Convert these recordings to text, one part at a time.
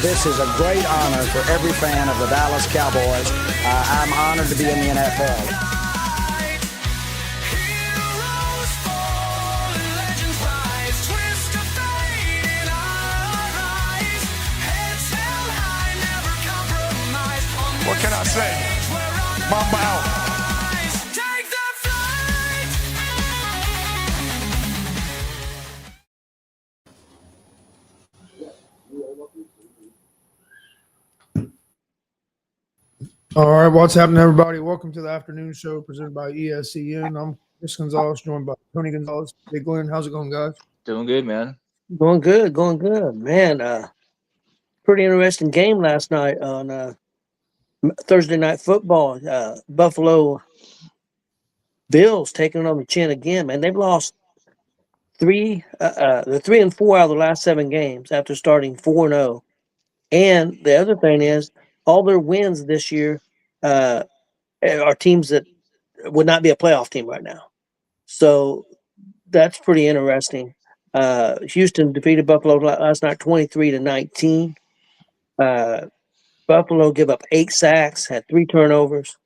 This is a great honor for every fan of the Dallas Cowboys. I'm honored to be in the NFL. What can I say? Mamba out. All right, what's happening, everybody? Welcome to the afternoon show presented by ESEN. I'm Chris Gonzalez, joined by Tony Gonzalez. Hey, Glenn, how's it going, guys? Doing good, man. Going good, man. Pretty interesting game last night on Thursday Night Football. Buffalo Bills taking it on the chin again, man. They've lost the 3-4 out of the last 7 games after starting 4-0. And the other thing is, all their wins this year are teams that would not be a playoff team right now. So that's pretty interesting. Houston defeated Buffalo last night 23-19. Buffalo gave up 8 sacks, had 3 turnovers.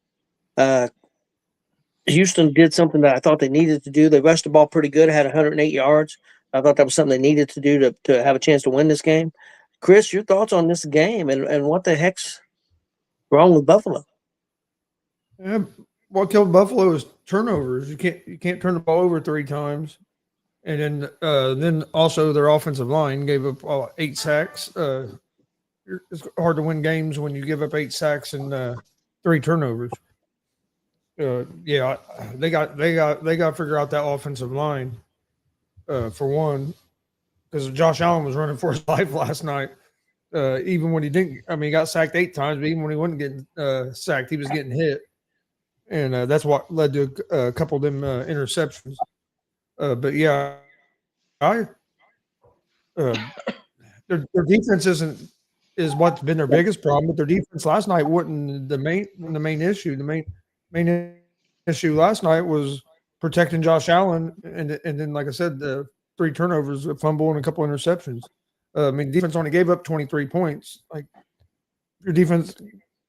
Houston did something that I thought they needed to do. They rushed the ball pretty good, had 108 yards. I thought that was something they needed to do to have a chance to win this game. Chris, your thoughts on this game and what the heck's wrong with Buffalo? Yeah, what killed Buffalo is turnovers. You can't turn the ball over 3 times, and then also their offensive line gave up 8 sacks. It's hard to win games when you give up 8 sacks and 3 turnovers. Yeah, they got to figure out that offensive line for one, because Josh Allen was running for his life last night. Even when he didn't, I mean, he got sacked 8 times, but even when he wasn't getting sacked, he was getting hit, and that's what led to a couple of them interceptions. But yeah, their defense is what's been their biggest problem. But their defense last night wasn't the main issue. The main issue last night was protecting Josh Allen, and then, like I said, the 3 turnovers, a fumble, and a couple interceptions. I mean, defense only gave up 23 points. Like, your defense,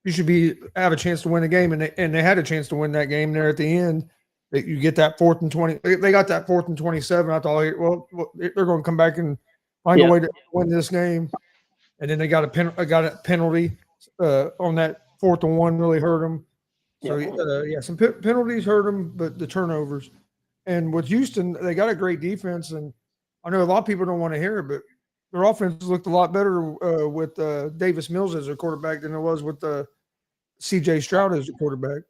you should have a chance to win the game, and they had a chance to win that game there at the end. That you get that 4th and 20. They got that 4th and 27. I thought, well, they're going to come back and find a way to win this game. And then they got a penalty on that 4th and 1 really hurt them. So some penalties hurt them, but the turnovers. And with Houston, they got a great defense, and I know a lot of people don't want to hear it, but their offense looked a lot better with Davis Mills as their quarterback than it was with C.J. Stroud as their quarterback.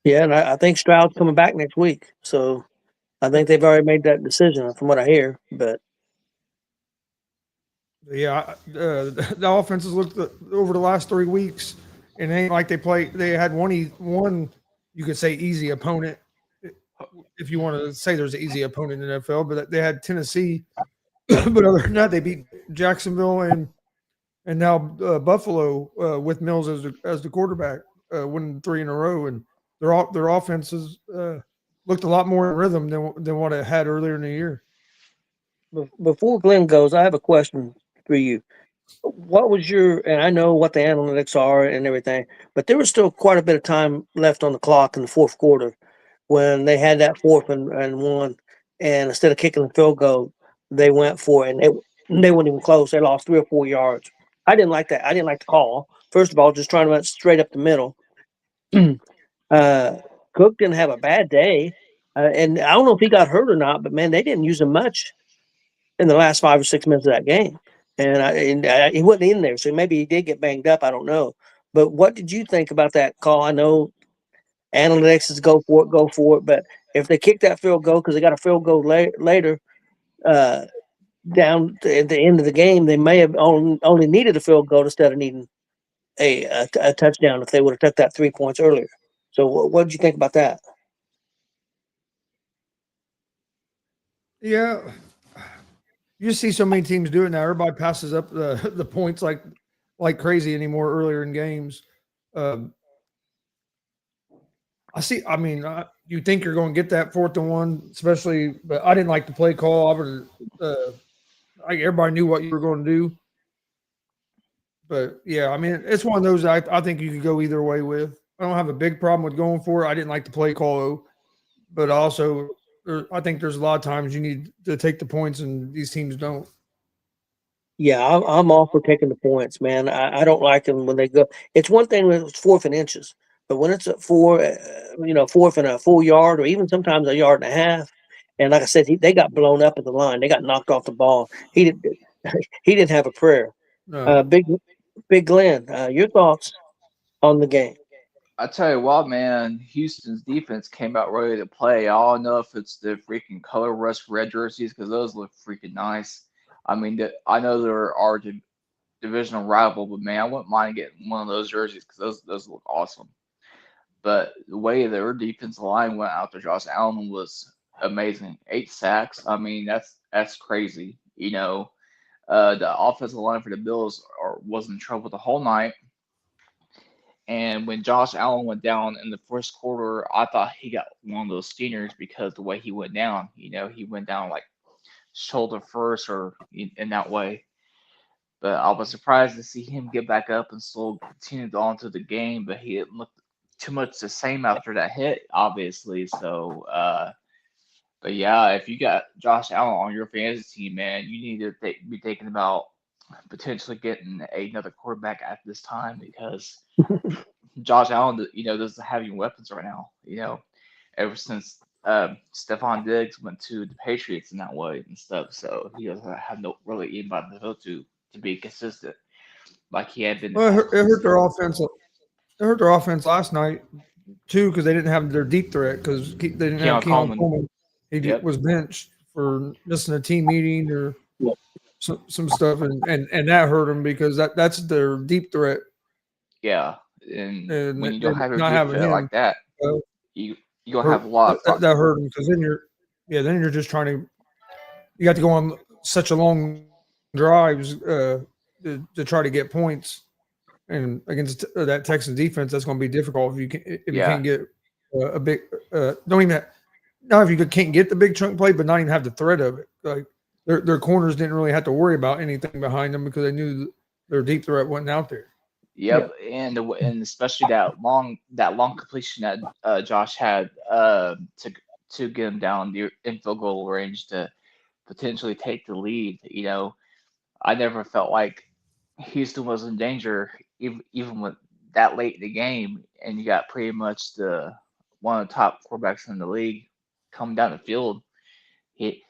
Yeah, and I think Stroud's coming back next week, so I think they've already made that decision from what I hear. But yeah, the offenses looked over the last 3 weeks, and it ain't like they had one you could say easy opponent, if you want to say there's an easy opponent in the NFL, but they had Tennessee. But other than that, they beat Jacksonville and now Buffalo with Mills as the quarterback, winning 3 in a row, and their offenses looked a lot more in rhythm than what it had earlier in the year. Before Glenn goes, I have a question for you. What was and I know what the analytics are and everything, but there was still quite a bit of time left on the clock in the 4th quarter when they had that 4th and 1, and instead of kicking the field goal, they went for it, and they weren't even close. They lost 3 or 4 yards. I didn't like that. I didn't like the call. First of all, just trying to run straight up the middle. Cook didn't have a bad day, and I don't know if he got hurt or not, but man, they didn't use him much in the last 5 or 6 minutes of that game, and he wasn't in there, so maybe he did get banged up. I don't know. But what did you think about that call? I know analytics is go for it, but if they kick that field goal because they got a field goal later, down at the end of the game, they may have only needed a field goal instead of needing a touchdown if they would have took that 3 points earlier. So what did you think about that? Yeah, you see so many teams do it now. Everybody passes up the points like crazy anymore earlier in games. You think you're going to get that 4th and 1, especially, but I didn't like the play call. Everybody knew what you were going to do. But yeah, I mean, it's one of those I think you could go either way with. I don't have a big problem with going for it. I didn't like the play call, though, but also I think there's a lot of times you need to take the points, and these teams don't. Yeah, I'm all for taking the points, man. I don't like them when they go. It's one thing when it's 4th and inches, but when it's at fourth and a full yard, or even sometimes a yard and a half, and like I said, they got blown up at the line. They got knocked off the ball. He did. He didn't have a prayer. No. Big Glenn, your thoughts on the game? I tell you what, man, Houston's defense came out ready to play. I don't know if it's the freaking color rush red jerseys because those look freaking nice. I mean, I know they're our divisional rival, but man, I wouldn't mind getting one of those jerseys because those look awesome. But the way their defensive line went out to Josh Allen was amazing. 8 sacks. I mean, that's crazy. The offensive line for the Bills was in trouble the whole night. And when Josh Allen went down in the first quarter, I thought he got one of those stingers because the way he went down, he went down like shoulder first or in that way. But I was surprised to see him get back up and still continue on to the game, but he didn't look too much the same after that hit, obviously. So, but yeah, if you got Josh Allen on your fantasy team, man, you need to be thinking about potentially getting another quarterback at this time because Josh Allen, doesn't have any weapons right now. Ever since Stephon Diggs went to the Patriots in that way and stuff, so he doesn't have no really anybody to go to be consistent like he had been. Well, it hurt their offense. It hurt their offense last night too because they didn't have their deep threat because they didn't have Keon Coleman. He was benched for missing a team meeting or some stuff, and that hurt them because that's their deep threat. Yeah, and when you don't have your deep threat like that, you don't have a lot of that hurt them because then you're just trying to you got to go on such a long drives to try to get points, and against that Texans defense, that's going to be difficult if you can't get a big don't even not if you can't get the big chunk play, but not even have the threat of it. Like their corners didn't really have to worry about anything behind them because they knew their deep threat wasn't out there. Yep, and especially that long completion that Josh had to get him down in field goal range to potentially take the lead. I never felt like Houston was in danger even with that late in the game, and you got pretty much one of the top quarterbacks in the league coming down the field. He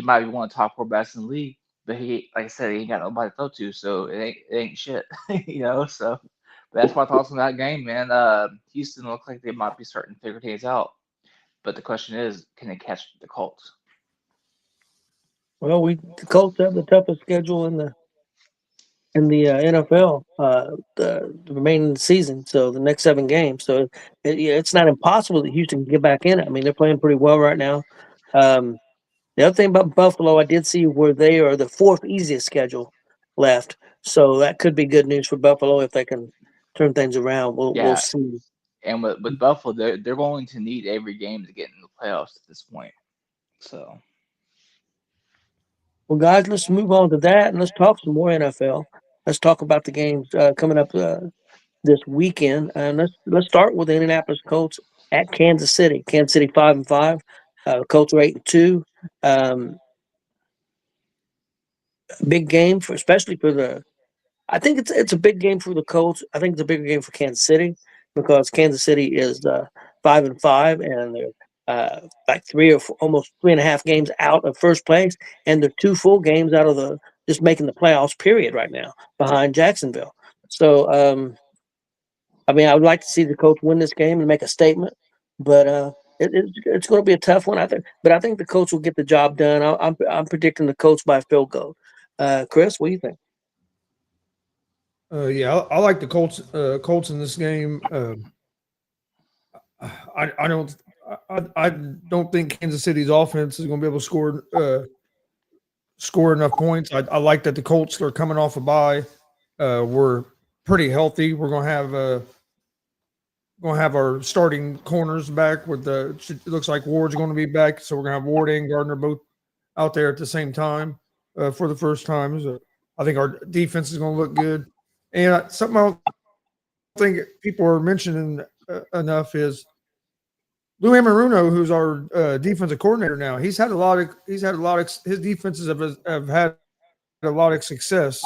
might be one of the top quarterbacks in the league, but he, like I said, he ain't got nobody to throw to, so it ain't shit, So, but that's my thoughts on that game, man. Houston looked like they might be starting to figure things out, but the question is, can they catch the Colts? Well, the Colts have the toughest schedule in the NFL the remaining season, so the next 7 games. So it's not impossible that Houston can get back in it. I mean, they're playing pretty well right now. The other thing about Buffalo, I did see where they are the 4th easiest schedule left, so that could be good news for Buffalo if they can turn things around. We'll see. And with Buffalo, they're going to need every game to get in the playoffs at this point. So. Well, guys, let's move on to that and let's talk some more NFL. Let's talk about the games coming up this weekend, and let's start with the Indianapolis Colts at Kansas City. Kansas City 5-5. Colts are 8-2. Big game especially for the. I think it's a big game for the Colts. I think it's a bigger game for Kansas City because Kansas City is 5-5 and they're like almost 3.5 games out of first place, and they're 2 full games out of just making the playoffs period right now behind Jacksonville. So I mean, I would like to see the Colts win this game and make a statement, but it's going to be a tough one, I think. But I think the Colts will get the job done. I'm predicting the Colts by a field goal. Chris, what do you think? Yeah, I like the Colts in this game. I don't think Kansas City's offense is going to be able to score enough points. I like that the Colts are coming off a bye. We're pretty healthy. We're going to have our starting corners back. It looks like Ward's going to be back, so we're going to have Ward and Gardner both out there at the same time for the first time. So I think our defense is going to look good. And something I don't think people are mentioning enough is Lou Amaruno, who's our defensive coordinator now. His defenses have had a lot of success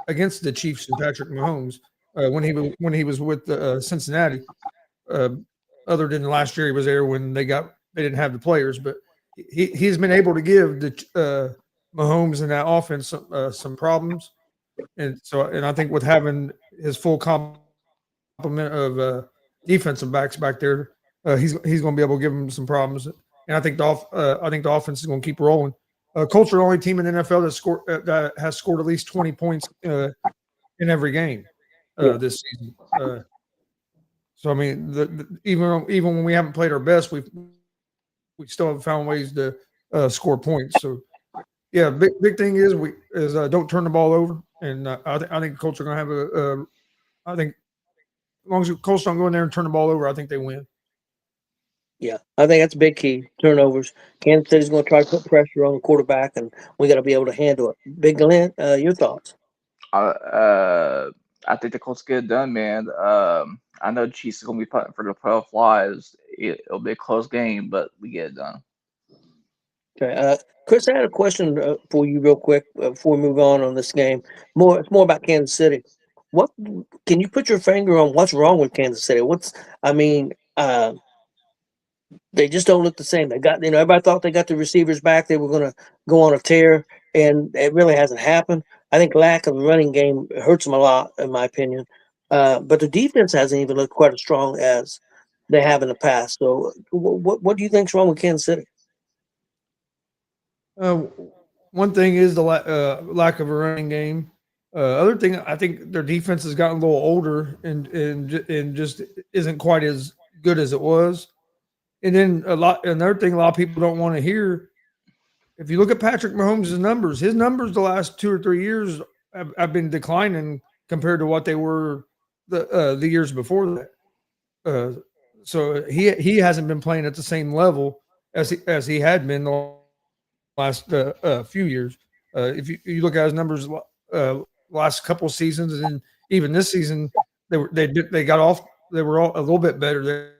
against the Chiefs and Patrick Mahomes when he was with Cincinnati. Uh, other than last year, he was there when they didn't have the players, but he's been able to give the Mahomes and that offense some problems, and I think with having his full complement of defensive backs back there, he's going to be able to give him some problems, and I think the offense is going to keep rolling. Colts are the only team in the NFL that has scored at least 20 points in every game this season. So I mean, even when we haven't played our best, we still have found ways to score points. So yeah, big thing is don't turn the ball over, and I think the Colts are going to have I think as long as the Colts don't go in there and turn the ball over, I think they win. Yeah, I think that's a big key. Turnovers. Kansas City's going to try to put pressure on the quarterback, and we got to be able to handle it. Big Glenn, your thoughts? I think the Colts get it done, man. I know the Chiefs are going to be fighting for the playoff lives. It'll be a close game, but we get it done. Okay, Chris, I had a question for you real quick before we move on this game. It's more about Kansas City. What can you put your finger on? What's wrong with Kansas City? They just don't look the same. They got, everybody thought they got the receivers back. They were going to go on a tear, and it really hasn't happened. I think lack of running game hurts them a lot, in my opinion. But the defense hasn't even looked quite as strong as they have in the past. So, what do you think's wrong with Kansas City? One thing is the lack of a running game. Other thing, I think their defense has gotten a little older and just isn't quite as good as it was. And then another thing a lot of people don't want to hear. If you look at Patrick Mahomes' numbers, his numbers the last 2 or 3 years have been declining compared to what they were the years before that. So he hasn't been playing at the same level as he had been the last few years. If you look at his numbers last couple of seasons and even this season, they got off. They were all a little bit better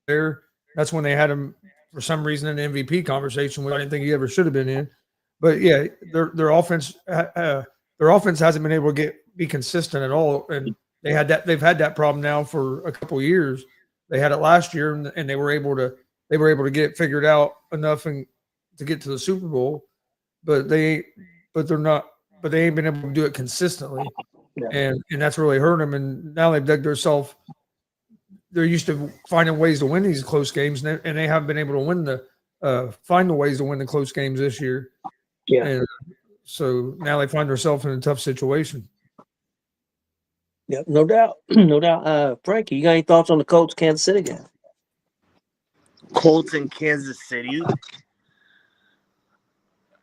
there. That's when they had him for some reason in the MVP conversation, which I didn't think he ever should have been in. But yeah, their offense hasn't been able to be consistent at all, and they've had that problem now for a couple of years. They had it last year, and they were able to get it figured out enough and to get to the Super Bowl, but they ain't been able to do it consistently, and that's really hurt them. And now they've dug themselves. They're used to finding ways to win these close games, and they haven't been able to find the ways to win the close games this year. Yeah. And so now they find themselves in a tough situation. Yeah, no doubt, no doubt. Frankie, you got any thoughts on the Colts Kansas City game? Colts in Kansas City.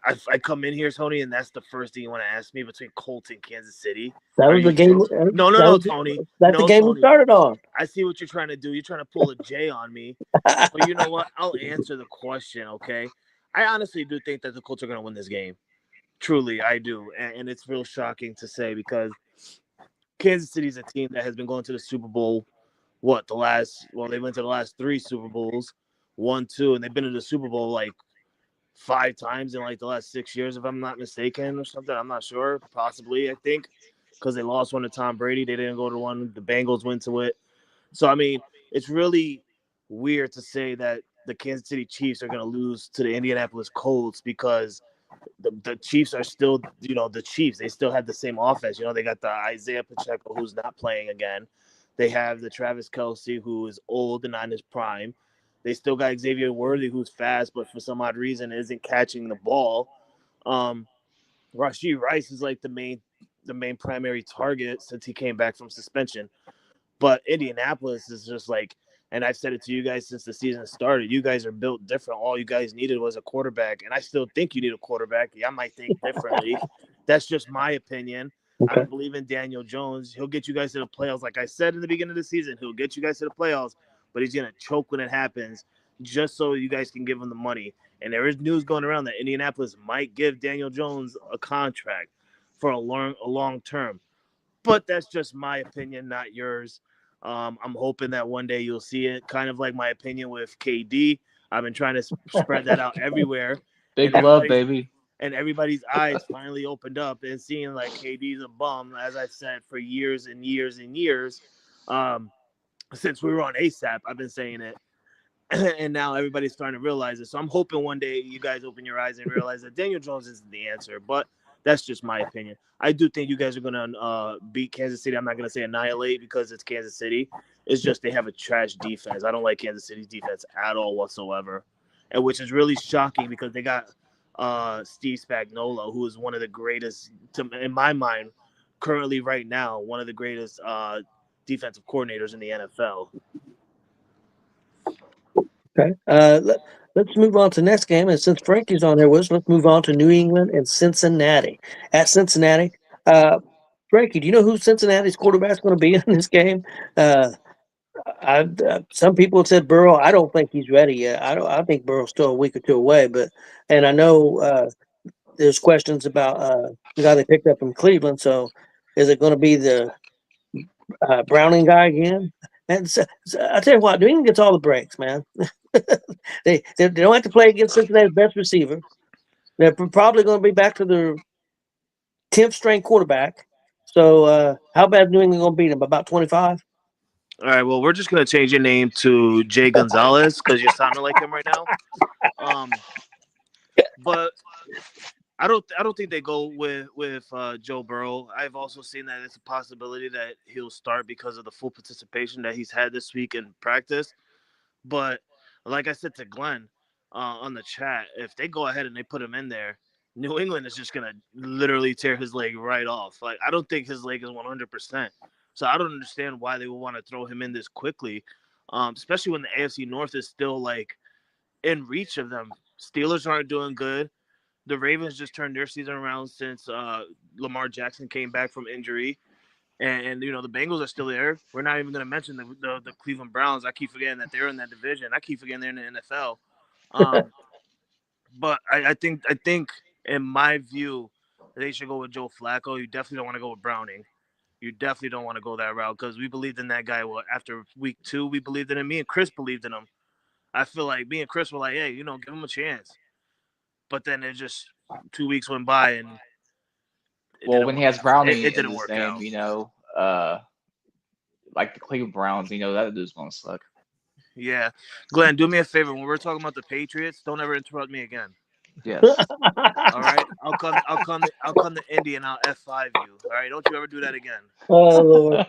I come in here, Tony, and that's the first thing you want to ask me between Colts and Kansas City. That was the game. No, Tony. That's the game we started on. I see what you're trying to do. You're trying to pull a J on me. But you know what? I'll answer the question, okay? I honestly do think that the Colts are going to win this game. Truly, I do. And it's real shocking to say because Kansas City is a team that has been going to the Super Bowl, they went to the last 3 Super Bowls, 1, 2, and they've been to the Super Bowl like 5 times in like the last 6 years, if I'm not mistaken, or something. I'm not sure. Possibly, I think, because they lost one to Tom Brady. They didn't go to one. The Bengals went to it. So, I mean, it's really weird to say that the Kansas City Chiefs are going to lose to the Indianapolis Colts because the Chiefs are still, the Chiefs. They still have the same offense. They got the Isaiah Pacheco, who's not playing again. They have the Travis Kelce, who is old and not in his prime. They still got Xavier Worthy, who's fast, but for some odd reason isn't catching the ball. Rashee Rice is like the main primary target since he came back from suspension. But Indianapolis is just like, and I've said it to you guys since the season started, you guys are built different. All you guys needed was a quarterback, and I still think you need a quarterback. I might think differently. That's just my opinion. Okay. I believe in Daniel Jones. He'll get you guys to the playoffs. Like I said in the beginning of the season, he'll get you guys to the playoffs, but he's going to choke when it happens just so you guys can give him the money. And there is news going around that Indianapolis might give Daniel Jones a contract for a long term. But that's just my opinion, not yours. I'm hoping that one day you'll see it. Kind of like my opinion with KD. I've been trying to spread that out everywhere, Big and love, baby. everybody's eyes finally opened up and seeing like KD's a bum, as I said for years and years and years. Um, since we were on ASAP, I've been saying it, and now everybody's starting to realize it. So I'm hoping one day you guys open your eyes and realize that Daniel Jones isn't the answer. But that's just my opinion. I do think you guys are gonna beat Kansas City. I'm not gonna say annihilate because it's Kansas City. It's just they have a trash defense. I don't like Kansas City's defense at all whatsoever, and which is really shocking because they got Steve Spagnuolo, who is one of the greatest, in my mind, currently right now, one of the greatest defensive coordinators in the NFL. Okay. Let's move on to the next game. And since Frankie's on there with us, let's move on to New England and Cincinnati. At Cincinnati, Frankie, do you know who Cincinnati's quarterback's going to be in this game? Some people have said Burrow. I don't think he's ready yet. I think Burrow's still a week or two away. And I know there's questions about the guy they picked up from Cleveland. So, is it going to be the Browning guy again? And I tell you what, New England gets all the breaks, man. they don't have to play against Cincinnati's best receiver. They're probably going to be back to their 10th string quarterback. So, how bad is New England going to beat them? About 25? All right, well, we're just gonna change your name to Jay Gonzalez because you're sounding like him right now. But I don't think they go with Joe Burrow. I've also seen that it's a possibility that he'll start because of the full participation that he's had this week in practice. But like I said to Glenn on the chat, if they go ahead and they put him in there, New England is just gonna literally tear his leg right off. Like I don't think his leg is 100%. So I don't understand why they would want to throw him in this quickly, especially when the AFC North is still like in reach of them. Steelers aren't doing good. The Ravens just turned their season around since Lamar Jackson came back from injury. And the Bengals are still there. We're not even going to mention the Cleveland Browns. I keep forgetting that they're in that division. I keep forgetting they're in the NFL. But I think in my view, they should go with Joe Flacco. You definitely don't want to go with Browning. You definitely don't want to go that route because we believed in that guy. Well, after week 2, we believed in him. Me and Chris believed in him. I feel like me and Chris were like, hey, give him a chance. But then it just 2 weeks went by and When he has Browning it in didn't his work name, out. like the Cleveland Browns, that dude's gonna suck. Yeah, Glenn, do me a favor. When we're talking about the Patriots, don't ever interrupt me again. Yes. All right, I'll come to Indy and I'll F5 you. All right, don't you ever do that again. Oh, Lord.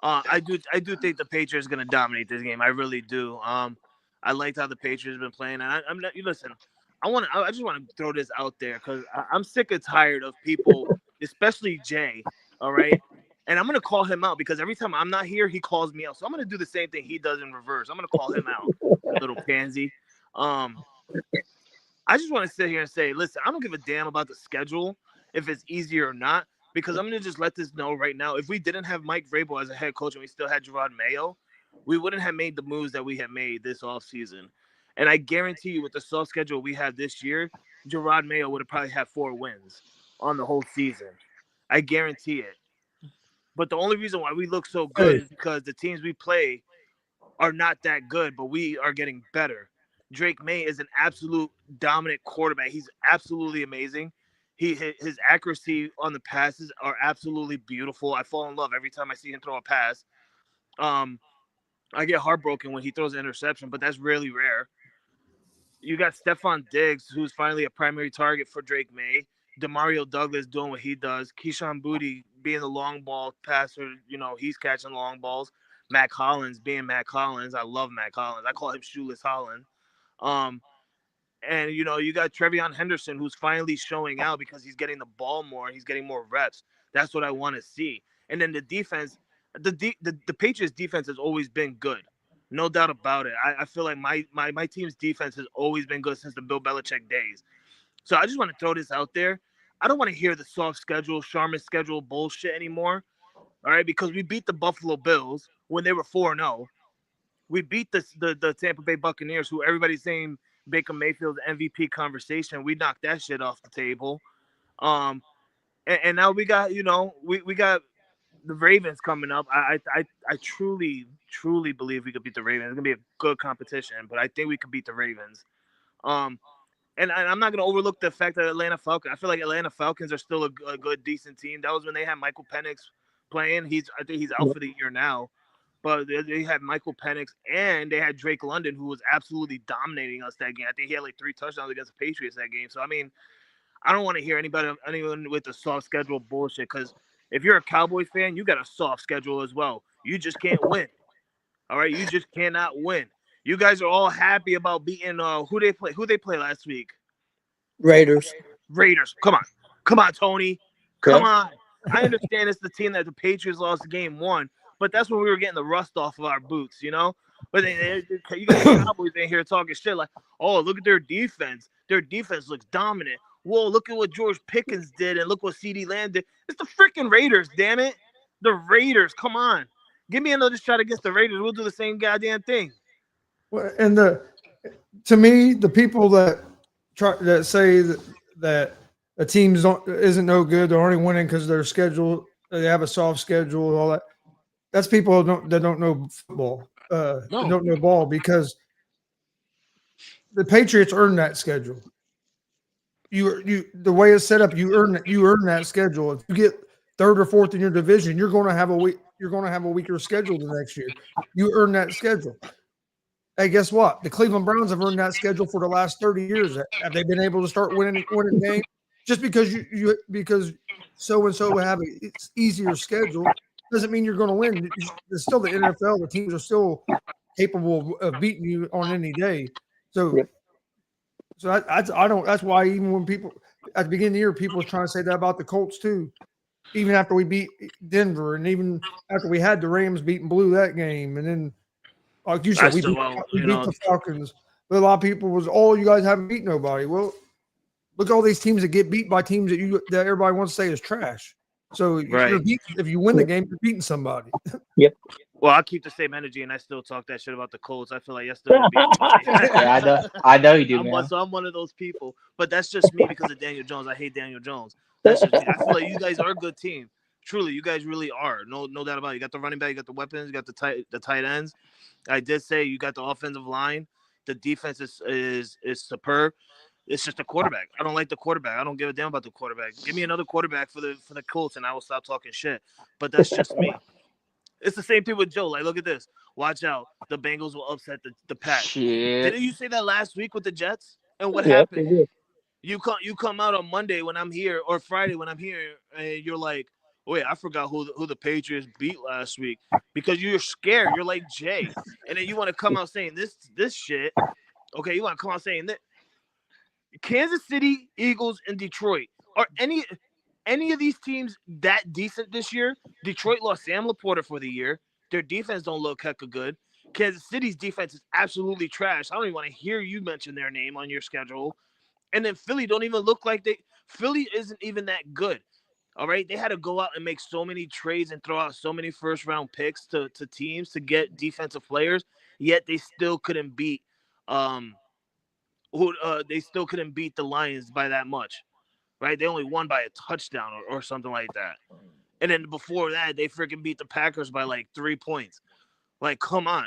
I do think the Patriots are gonna dominate this game. I really do. I liked how the Patriots have been playing, and I'm not. You listen. I just want to throw this out there because I'm sick and tired of people, especially Jay. All right. And I'm going to call him out because every time I'm not here, he calls me out. So I'm going to do the same thing he does in reverse. I'm going to call him out, little pansy. I just want to sit here and say, listen, I don't give a damn about the schedule, if it's easier or not, because I'm going to just let this know right now. If we didn't have Mike Vrabel as a head coach and we still had Gerard Mayo, we wouldn't have made the moves that we have made this offseason. And I guarantee you with the soft schedule we have this year, Gerard Mayo would have probably had 4 wins on the whole season. I guarantee it. But the only reason why we look so good is because the teams we play are not that good, but we are getting better. Drake May is an absolute dominant quarterback. He's absolutely amazing. His accuracy on the passes are absolutely beautiful. I fall in love every time I see him throw a pass. I get heartbroken when he throws an interception, but that's really rare. You got Stephon Diggs, who's finally a primary target for Drake May. Demario Douglas doing what he does. Keyshawn Boutte being the long ball passer. He's catching long balls. Mac Hollins being Mac Hollins. I love Mac Hollins. I call him Shoeless Holland. And, you got Trevion Henderson, who's finally showing out because he's getting the ball more. He's getting more reps. That's what I want to see. And then the defense, the Patriots defense has always been good. No doubt about it. I feel like my team's defense has always been good since the Bill Belichick days. So I just want to throw this out there. I don't want to hear the soft schedule, Sharman schedule bullshit anymore. All right, because we beat the Buffalo Bills when they were 4-0. We beat the Tampa Bay Buccaneers, who everybody's saying Baker Mayfield's MVP conversation. We knocked that shit off the table. And now we got, we got the Ravens coming up. I truly believe we could beat the Ravens. It's gonna be a good competition, but I think we could beat the Ravens. And I'm not gonna overlook the fact that Atlanta Falcons. I feel like Atlanta Falcons are still a good, decent team. That was when they had Michael Penix playing. I think he's out for the year now. But they had Michael Penix and they had Drake London, who was absolutely dominating us that game. I think he had like 3 touchdowns against the Patriots that game. So I mean, I don't want to hear anyone with the soft schedule bullshit, because if you're a Cowboys fan, you got a soft schedule as well. You just can't win. All right, you just cannot win. You guys are all happy about beating who they play last week? Raiders. Come on, Tony. Come on. I understand it's the team that the Patriots lost game 1, but that's when we were getting the rust off of our boots, But you got the Cowboys in here talking shit like, oh, look at their defense. Their defense looks dominant. Whoa, look at what George Pickens did, and look what CeeDee Lamb did. It's the freaking Raiders, damn it. The Raiders, come on. Give me another shot against the Raiders. We'll do the same goddamn thing. Well, and to me, the people that say that a team isn't no good, they're only winning because their schedule, they have a soft schedule and all that. That's people that don't know football, don't know ball, because the Patriots earned that schedule. You the way it's set up, you earn that schedule. If you get 3rd or 4th in your division, you're going to have a weaker schedule the next year. You earn that schedule. Hey, guess what? The Cleveland Browns have earned that schedule for the last 30 years. Have they been able to start winning games? Just because because so and so have an easier schedule doesn't mean you're going to win. It's still the NFL. The teams are still capable of beating you on any day. So. Yep. So I don't. That's why even when people at the beginning of the year, people were trying to say that about the Colts too. Even after we beat Denver, and even after we had the Rams beat and blew that game, and then like you said, we beat the Falcons. But a lot of people was, oh, you guys haven't beat nobody. Well, look at all these teams that get beat by teams that everybody wants to say is trash. So if you win the game, you're beating somebody. Yep. Well, I keep the same energy, and I still talk that shit about the Colts. I feel like yesterday. Yeah, I know you do, man. So I'm one of those people, but that's just me because of Daniel Jones. I hate Daniel Jones. That's just me. I feel like you guys are a good team. Truly, you guys really are. No doubt about it. You got the running back, you got the weapons, you got the tight ends. I did say you got the offensive line. The defense is superb. It's just the quarterback. I don't like the quarterback. I don't give a damn about the quarterback. Give me another quarterback for the Colts, and I will stop talking shit. But that's just me. It's the same thing with Joe. Like, look at this. Watch out. The Bengals will upset the Pats. Shit. Didn't you say that last week with the Jets? And what happened? You come out on Monday when I'm here, or Friday when I'm here, and you're like, wait, I forgot who the Patriots beat last week, because you're scared. You're like Jay. And then you want to come out saying this shit. Okay, you want to come out saying that. Kansas City, Eagles, and Detroit. Are any of these teams that decent this year? Detroit lost Sam Laporta for the year. Their defense don't look hecka good. Kansas City's defense is absolutely trash. I don't even want to hear you mention their name on your schedule. And then Philly don't even look like Philly isn't even that good. All right. They had to go out and make so many trades and throw out so many first-round picks to teams to get defensive players, yet they still couldn't beat they still couldn't beat the Lions by that much. Right? They only won by a touchdown or something like that. And then before that, they freaking beat the Packers by like 3 points. Like, come on.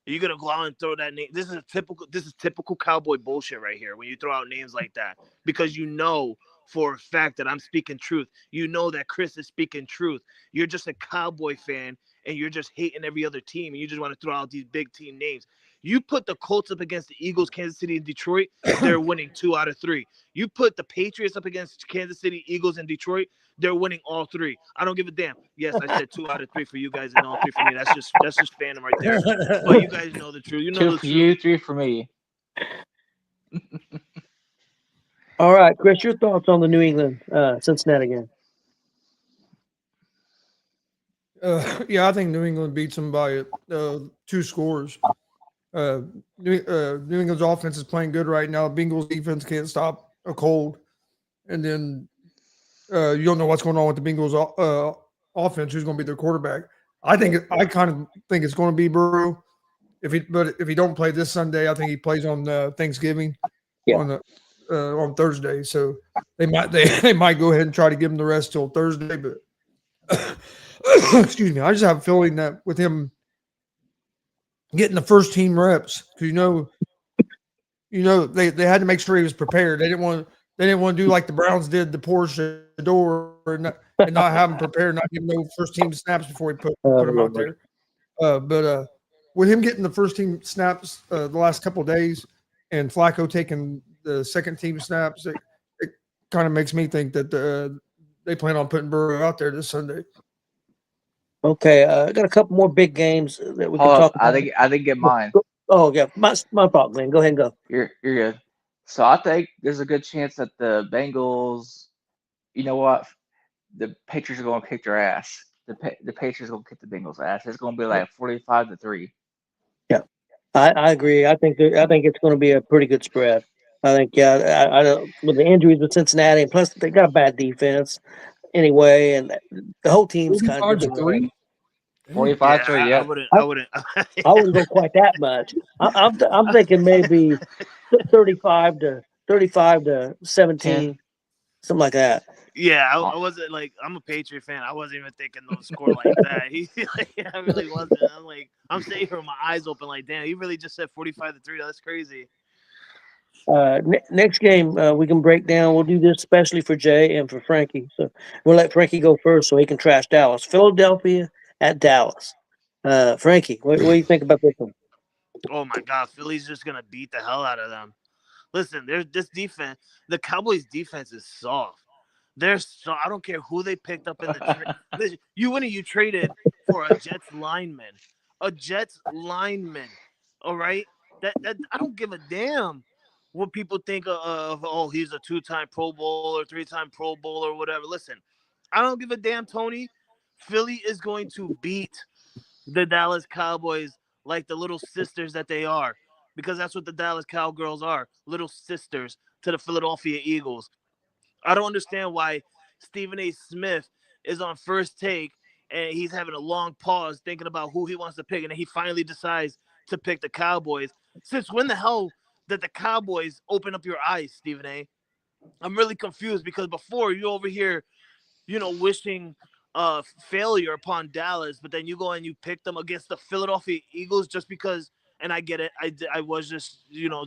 You're going to go out and throw that name. This is typical Cowboy bullshit right here when you throw out names like that, because you know for a fact that I'm speaking truth. You know that Chris is speaking truth. You're just a Cowboy fan, and you're just hating every other team, and you just want to throw out these big team names. You put the Colts up against the Eagles, Kansas City, and Detroit, they're winning 2 out of 3. You put the Patriots up against Kansas City, Eagles, and Detroit, they're winning all 3. I don't give a damn. Yes, I said 2 out of 3 for you guys and all 3 for me. That's just fandom right there. But you guys know the truth. You know 2 for you, 3 for me. All right, Chris, your thoughts on the New England Cincinnati game? Yeah, I think New England beats them by 2 scores. New England's offense is playing good right now. Bengals defense can't stop a cold, and then you don't know what's going on with the Bengals offense. Who's going to be their quarterback? I kind of think it's going to be Burrow. If he don't play this Sunday, I think he plays on Thanksgiving. Yeah. On on Thursday, so they might go ahead and try to give him the rest till Thursday. But excuse me, I just have a feeling that with him getting the first team reps, because they had to make sure he was prepared. They didn't want to do like the Browns did the Porsche door and not have him prepared, not give him no first team snaps before he put him out there. But with him getting the first team snaps the last couple of days and Flacco taking the second team snaps, it kind of makes me think that they plan on putting Burrow out there this Sunday. Okay, I got a couple more big games that we can Hold talk up, about. I didn't get mine. Oh yeah, my fault, Glenn. Go ahead and go. You're good. So I think there's a good chance that the Bengals, you know what, the Patriots are going to kick their ass. The Patriots are going to kick the Bengals' ass. It's going to be like 45-3. Yeah, I agree. I think it's going to be a pretty good spread. I think I don't, with the injuries with Cincinnati, and plus they got a bad defense anyway, and the whole team's kind of 45-3. 45-3, Yeah, yeah. I wouldn't. I wouldn't go quite that much. I'm thinking maybe 35 to 17, something like that. Yeah, I wasn't like, I'm a Patriot fan. I wasn't even thinking they'll score like that. I really wasn't. I'm sitting here with my eyes open, like, damn, he really just said 45-3. That's crazy. Next game we can break down. We'll do this especially for Jay and for Frankie. So we'll let Frankie go first so he can trash Dallas. Philadelphia at Dallas. Frankie, what do you think about this one? Oh my God, Philly's just gonna beat the hell out of them. Listen, there's this defense. The Cowboys' defense is soft. I don't care who they picked up in the trade. You traded for a Jets lineman. All right? That I don't give a damn what people think of. Oh, he's a 2-time Pro Bowl or 3-time Pro Bowl or whatever. Listen, I don't give a damn, Tony. Philly is going to beat the Dallas Cowboys like the little sisters that they are, because that's what the Dallas Cowgirls are, little sisters to the Philadelphia Eagles. I don't understand why Stephen A. Smith is on First Take and he's having a long pause thinking about who he wants to pick, and then he finally decides to pick the Cowboys. Since when the hell did the Cowboys open up your eyes, Stephen A.? I'm really confused, because before you over here, wishing failure upon Dallas, but then you go and you pick them against the Philadelphia Eagles just because. And I get it. I was just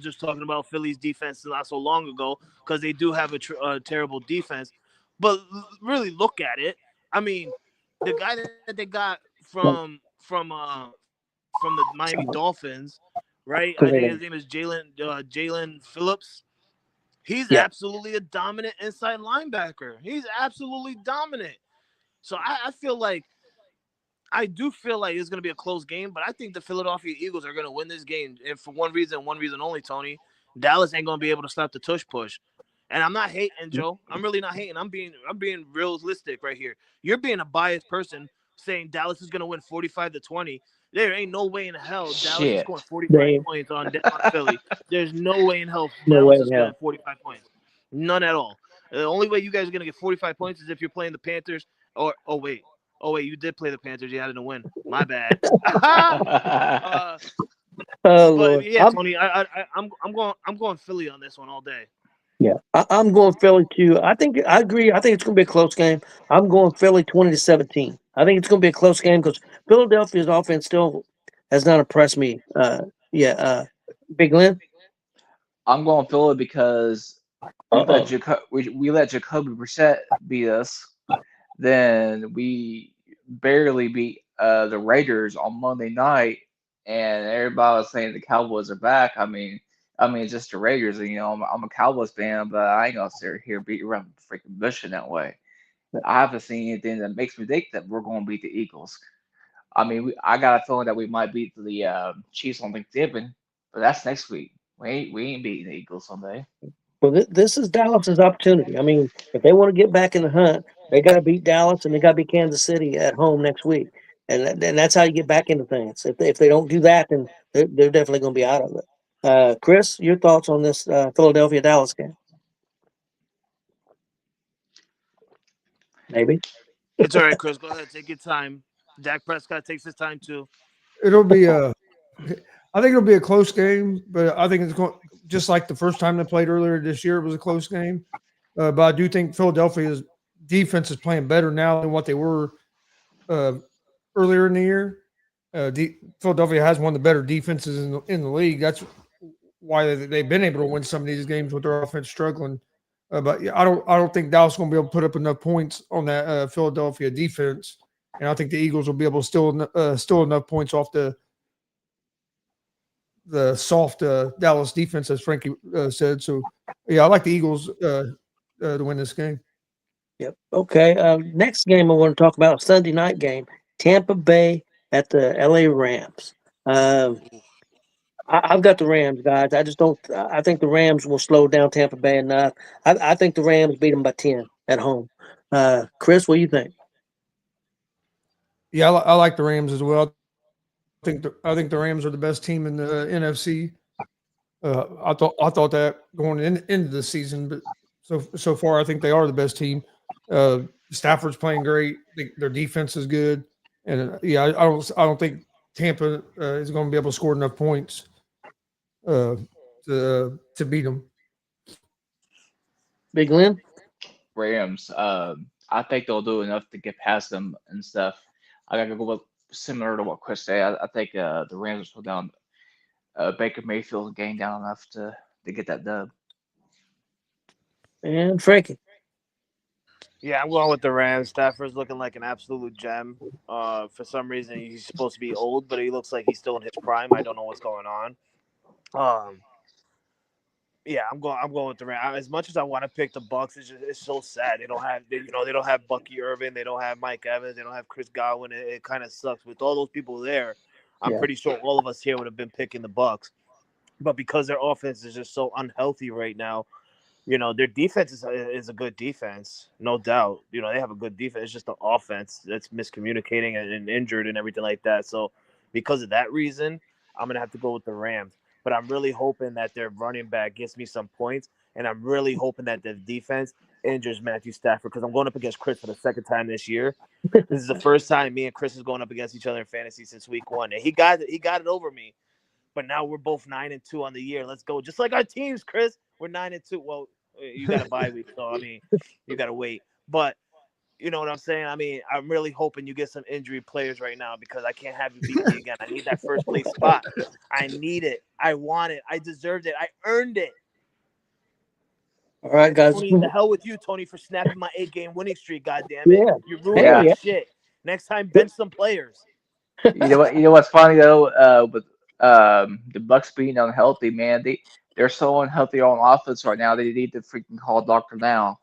just talking about Philly's defense not so long ago, because they do have a terrible defense. But really look at it. I mean, the guy that they got from the Miami Dolphins, right? I think his name is Jalen Phillips. He's absolutely a dominant inside linebacker. He's absolutely dominant. So I do feel like it's going to be a close game, but I think the Philadelphia Eagles are going to win this game. And for one reason only, Tony. Dallas ain't going to be able to stop the tush push. And I'm not hating, Joe. I'm really not hating. I'm being realistic right here. You're being a biased person saying Dallas is going to win 45-20. There ain't no way in hell Dallas is scoring 45 points on Philly. There's no way in hell Dallas is scoring 45 points. None at all. The only way you guys are going to get 45 points is if you're playing the Panthers or – oh, wait, you did play the Panthers. You had to win. My bad. But yeah, Tony, I'm going Philly on this one all day. Yeah, I'm going Philly too. I agree. I think it's going to be a close game. I'm going Philly 20-17. I think it's going to be a close game because Philadelphia's offense still has not impressed me. Big Glenn? I'm going Philly because we let Jacoby Brissett beat us. Then we barely beat the Raiders on Monday night, and everybody was saying the Cowboys are back. I mean, it's just the Raiders. And, I'm a Cowboys fan, but I ain't gonna sit here beat around the freaking bush in that way. I haven't seen anything that makes me think that we're gonna beat the Eagles. I mean, I got a feeling that we might beat the Chiefs on Thanksgiving, but that's next week. We ain't beating the Eagles Sunday. Well, this is Dallas's opportunity. I mean, if they want to get back in the hunt, they got to beat Dallas and they got to beat Kansas City at home next week, and that's how you get back into things. If they don't do that, then they're definitely going to be out of it. Chris, your thoughts on this Philadelphia Dallas game? Maybe it's all right, Chris. Go ahead, take your time. Dak Prescott takes his time too. It'll be I think it'll be a close game, but I think it's going. just like the first time they played earlier this year, it was a close game. But I do think Philadelphia's defense is playing better now than what they were earlier in the year. Philadelphia has one of the better defenses in the league. That's why they've been able to win some of these games with their offense struggling. But yeah, I don't think Dallas is going to be able to put up enough points on that Philadelphia defense, and I think the Eagles will be able to steal enough points off the soft Dallas defense, as Frankie said. So yeah, I like the Eagles to win this game. Yep. Okay. Next game I want to talk about, Sunday night game, Tampa Bay at the LA Rams. I've got the Rams, guys. I just don't. I think the Rams will slow down Tampa Bay enough. I think the Rams beat them by 10 at home. Chris, what do you think? Yeah, I like the Rams as well. I think the Rams are the best team in the NFC. I thought that going into the season, but so far I think they are the best team. Stafford's playing great. Their defense is good, and yeah, I don't think Tampa is going to be able to score enough points to beat them. Big Lynn? Rams. I think they'll do enough to get past them and stuff. I gotta go with similar to what Chris said. I think the Rams will slow down Baker Mayfield gain down enough to get that dub. And Frankie? Yeah, I'm going with the Rams. Stafford's looking like an absolute gem. For some reason, he's supposed to be old, but he looks like he's still in his prime. I don't know what's going on. Yeah, I'm going with the Rams. As much as I want to pick the Bucks, it's so sad. They don't have Bucky Irvin, they don't have Mike Evans, they don't have Chris Godwin. It kind of sucks. With all those people there, I'm pretty sure all of us here would have been picking the Bucks. But because their offense is just so unhealthy right now, their defense is a good defense, no doubt. They have a good defense. It's just the offense that's miscommunicating and injured and everything like that. So because of that reason, I'm going to have to go with the Rams. But I'm really hoping that their running back gets me some points, and I'm really hoping that the defense injures Matthew Stafford, because I'm going up against Chris for the second time this year. This is the first time me and Chris is going up against each other in fantasy since week 1, and he got it over me. But now we're both 9-2 on the year. Let's go, just like our teams, Chris. We're 9-2. Well, you got a bye week, so you got to wait. But you know what I'm saying? I'm really hoping you get some injury players right now, because I can't have you beat me again. I need that first place spot. I need it. I want it. I deserved it. I earned it. All right, guys. Tony, the hell with you, Tony, for snapping my 8-game winning streak. God damn it! Yeah. You ruined my Yeah. shit. Next time, bench some players. You know what's funny though? With the Bucks being unhealthy, man, they're so unhealthy on offense right now. They need to freaking call Doctor Now.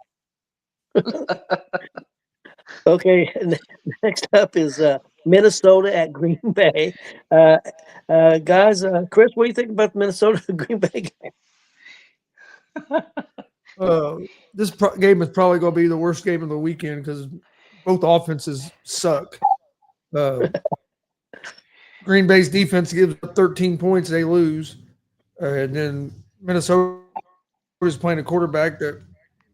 Okay, next up is Minnesota at Green Bay. Guys, Chris, what do you think about the Minnesota Green Bay game? This game is probably going to be the worst game of the weekend because both offenses suck. Green Bay's defense gives up 13 points, they lose. And then Minnesota is playing a quarterback that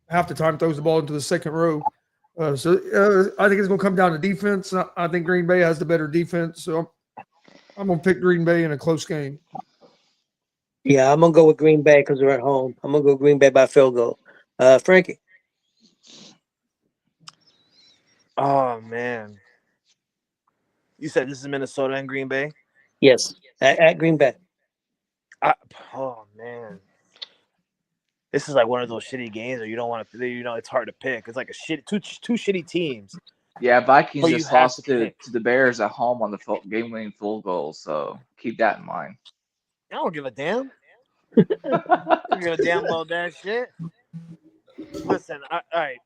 half the time throws the ball into the second row. So I think it's going to come down to defense. I think Green Bay has the better defense. So I'm going to pick Green Bay in a close game. Yeah, I'm going to go with Green Bay because they're at home. I'm going to go Green Bay by field goal. Frankie? Oh, man. You said this is Minnesota and Green Bay? Yes, at Green Bay. Oh, man. This is like one of those shitty games where you don't want to, it's hard to pick. It's like two shitty teams. Yeah, Vikings But you just have lost to to the Bears at home on the game-winning field goal, so keep that in mind. I don't give a damn. I don't give a damn about that shit. Listen, all right.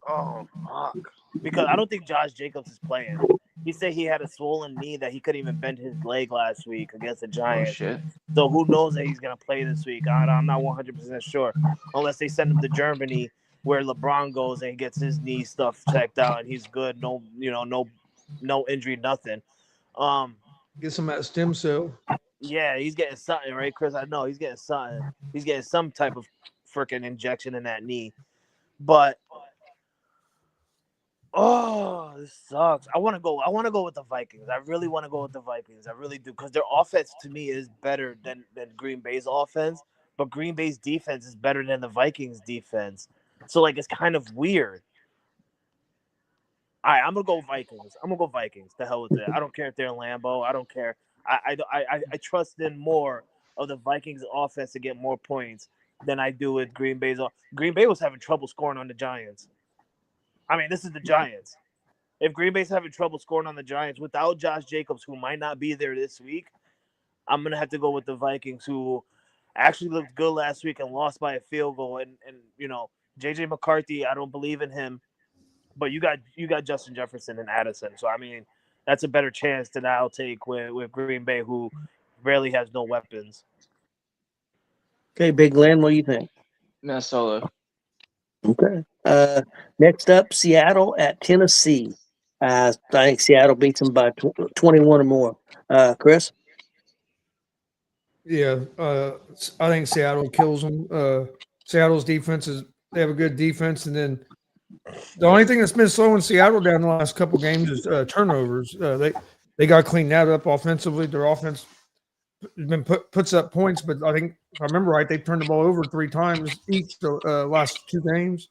Oh, fuck. Because I don't think Josh Jacobs is playing. He said he had a swollen knee that he couldn't even bend his leg last week against the Giants. Oh, shit. So who knows that he's going to play this week? I'm not 100% sure. Unless they send him to Germany where LeBron goes and he gets his knee stuff checked out and he's good. No injury, nothing. Get some of that stem cell. Yeah, he's getting something, right, Chris? I know he's getting something. He's getting some type of freaking injection in that knee. But this sucks. I want to go with the Vikings. I really want to go with the Vikings. I really do, because their offense to me is better than Green Bay's offense. but Green Bay's defense is better than the Vikings' defense. So, like, it's kind of weird. All right, I'm going to go Vikings. The hell with it. I don't care if they're in Lambeau. I don't care. I trust in more of the Vikings' offense to get more points than I do with Green Bay's. Green Bay was having trouble scoring on the Giants. I mean, this is the Giants. If Green Bay's having trouble scoring on the Giants without Josh Jacobs, who might not be there this week, I'm going to have to go with the Vikings, who actually looked good last week and lost by a field goal. And you know, J.J. McCarthy, I don't believe in him. But you got Justin Jefferson and Addison. So, I mean, that's a better chance than I'll take with Green Bay, who really has no weapons. Okay, Big Glenn, what do you think? Minnesota. Okay. Next up, Seattle at Tennessee. I think Seattle beats them by 21 or more. Chris? Yeah, I think Seattle kills them. Seattle's defense they have a good defense, and then the only thing that's been slowing Seattle down the last couple games is turnovers. They got to clean that up offensively. Their offense has been puts up points, but I think if I remember right, they've turned the ball over 3 times each the last 2 games.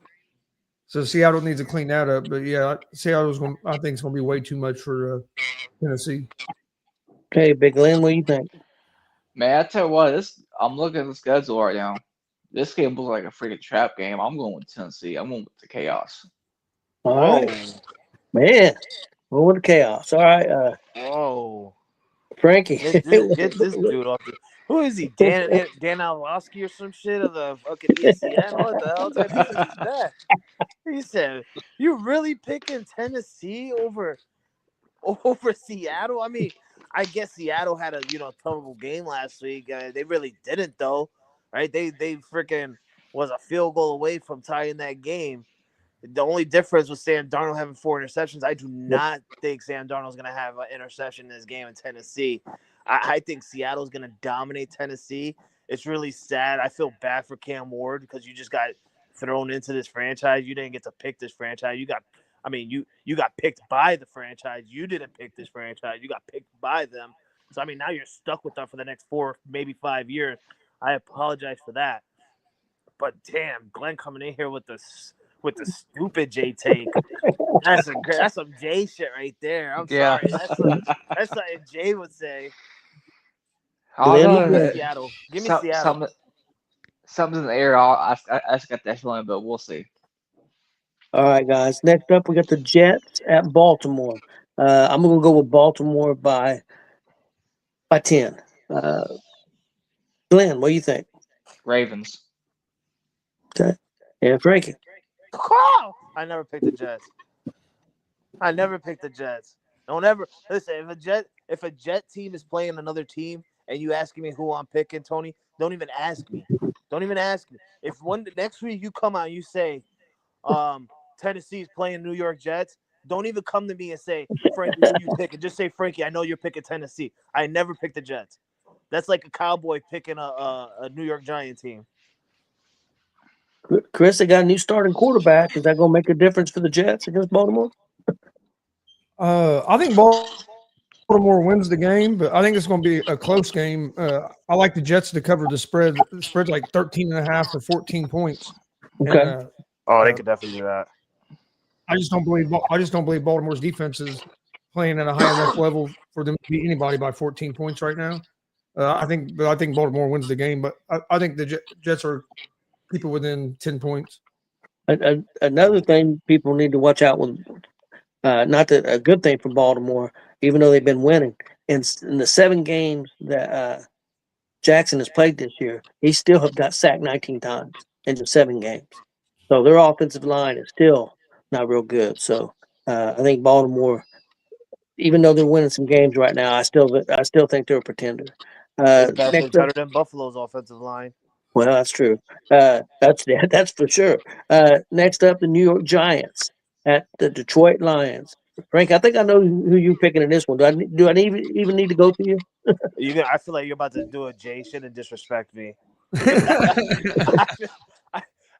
So Seattle needs to clean that up. But yeah, I think it's going to be way too much for Tennessee. Okay, Big Glenn, what do you think? Man, I tell you what, I'm looking at the schedule right now. This game looks like a freaking trap game. I'm going with Tennessee. I'm going with the chaos. All right. Man, well, with the chaos. All right. Whoa. Frankie. Get this dude off the. Who is he? Dan Alowski or some shit of the fucking ESEN? What the hell type of shit is that? He said, "You really picking Tennessee over Seattle?" I mean, I guess Seattle had a terrible game last week. They really didn't though, right? They freaking was a field goal away from tying that game. The only difference was Sam Darnold having 4 interceptions. I do not think Sam Darnold's going to have an interception in this game in Tennessee. I think Seattle's going to dominate Tennessee. It's really sad. I feel bad for Cam Ward because you just got thrown into this franchise. You didn't get to pick this franchise. You got picked by the franchise. You didn't pick this franchise. You got picked by them. So, I mean, now you're stuck with them for the next 4, maybe 5 years. I apologize for that. But, damn, Glenn coming in here with the stupid J take. That's some J shit right there. I'm sorry. That's something Jay would say. Give me Seattle. Give me Seattle. Something's in the air. I just got that feeling, but we'll see. All right, guys. Next up, we got the Jets at Baltimore. I'm going to go with Baltimore by 10. Glenn, what do you think? Ravens. Okay. And Frankie. I never picked the Jets. Don't ever listen. If a Jet team is playing another team and you asking me who I'm picking, Tony, don't even ask me. If next week you come out and you say, Tennessee's playing New York Jets, don't even come to me and say, Frankie, who you picking? Just say, Frankie, I know you're picking Tennessee. I never picked the Jets. That's like a cowboy picking a New York Giant team. Chris, they got a new starting quarterback. Is that going to make a difference for the Jets against Baltimore? I think Baltimore wins the game, but I think it's going to be a close game. I like the Jets to cover the spread. The spread's like 13.5 or 14 points. Okay. And, they could definitely do that. I just don't believe Baltimore's defense is playing at a high enough level for them to beat anybody by 14 points right now. I think Baltimore wins the game, but I think the Jets are people within 10 points. Another thing people need to watch out with, a good thing for Baltimore, even though they've been winning. In the 7 games that Jackson has played this year, he still have got sacked 19 times in the 7 games. So their offensive line is still not real good. So I think Baltimore, even though they're winning some games right now, I still think they're a pretender. It's definitely better than Buffalo's offensive line. Well, that's true. That's for sure. Next up, the New York Giants at the Detroit Lions. Frank, I think I know who you're picking in this one. Do I even need to go for you? I feel like you're about to do a Jay shit and disrespect me.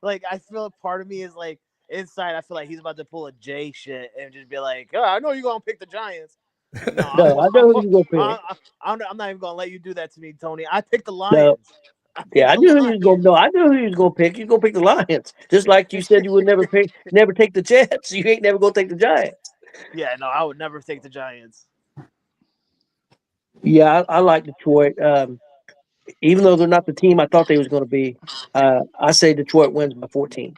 I feel part of me is like inside. I feel like he's about to pull a Jay shit and just be like, "Oh, I know you're gonna pick the Giants." No, I know who you're gonna pick. I'm not even gonna let you do that to me, Tony. I picked the Lions. Yeah, I Come knew who on. you was gonna know. I knew who you was gonna pick. You gonna pick the Lions, just like you said you would never take the Jets. You ain't never gonna take the Giants. Yeah, no, I would never take the Giants. Yeah, I like Detroit. Even though they're not the team I thought they was going to be, I say Detroit wins by 14.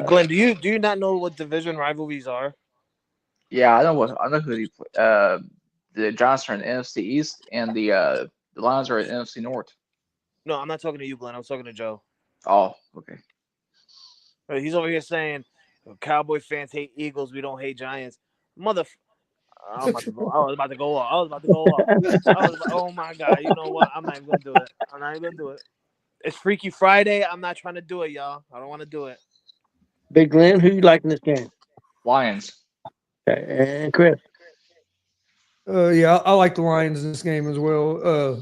Glenn, do you not know what division rivalries are? Yeah, I know who the Giants are in the NFC East and the Lions are in NFC North. No, I'm not talking to you, Glenn. I'm talking to Joe. Oh, okay. He's over here saying Cowboy fans hate Eagles. We don't hate Giants. Mother, I'm about to go. I was about to go off. Oh my god! You know what? I'm not even gonna do it. I'm not even gonna do it. It's Freaky Friday. I'm not trying to do it, y'all. I don't want to do it. Big Glenn, who you like in this game? Lions. Okay, and Chris. Yeah, I like the Lions in this game as well.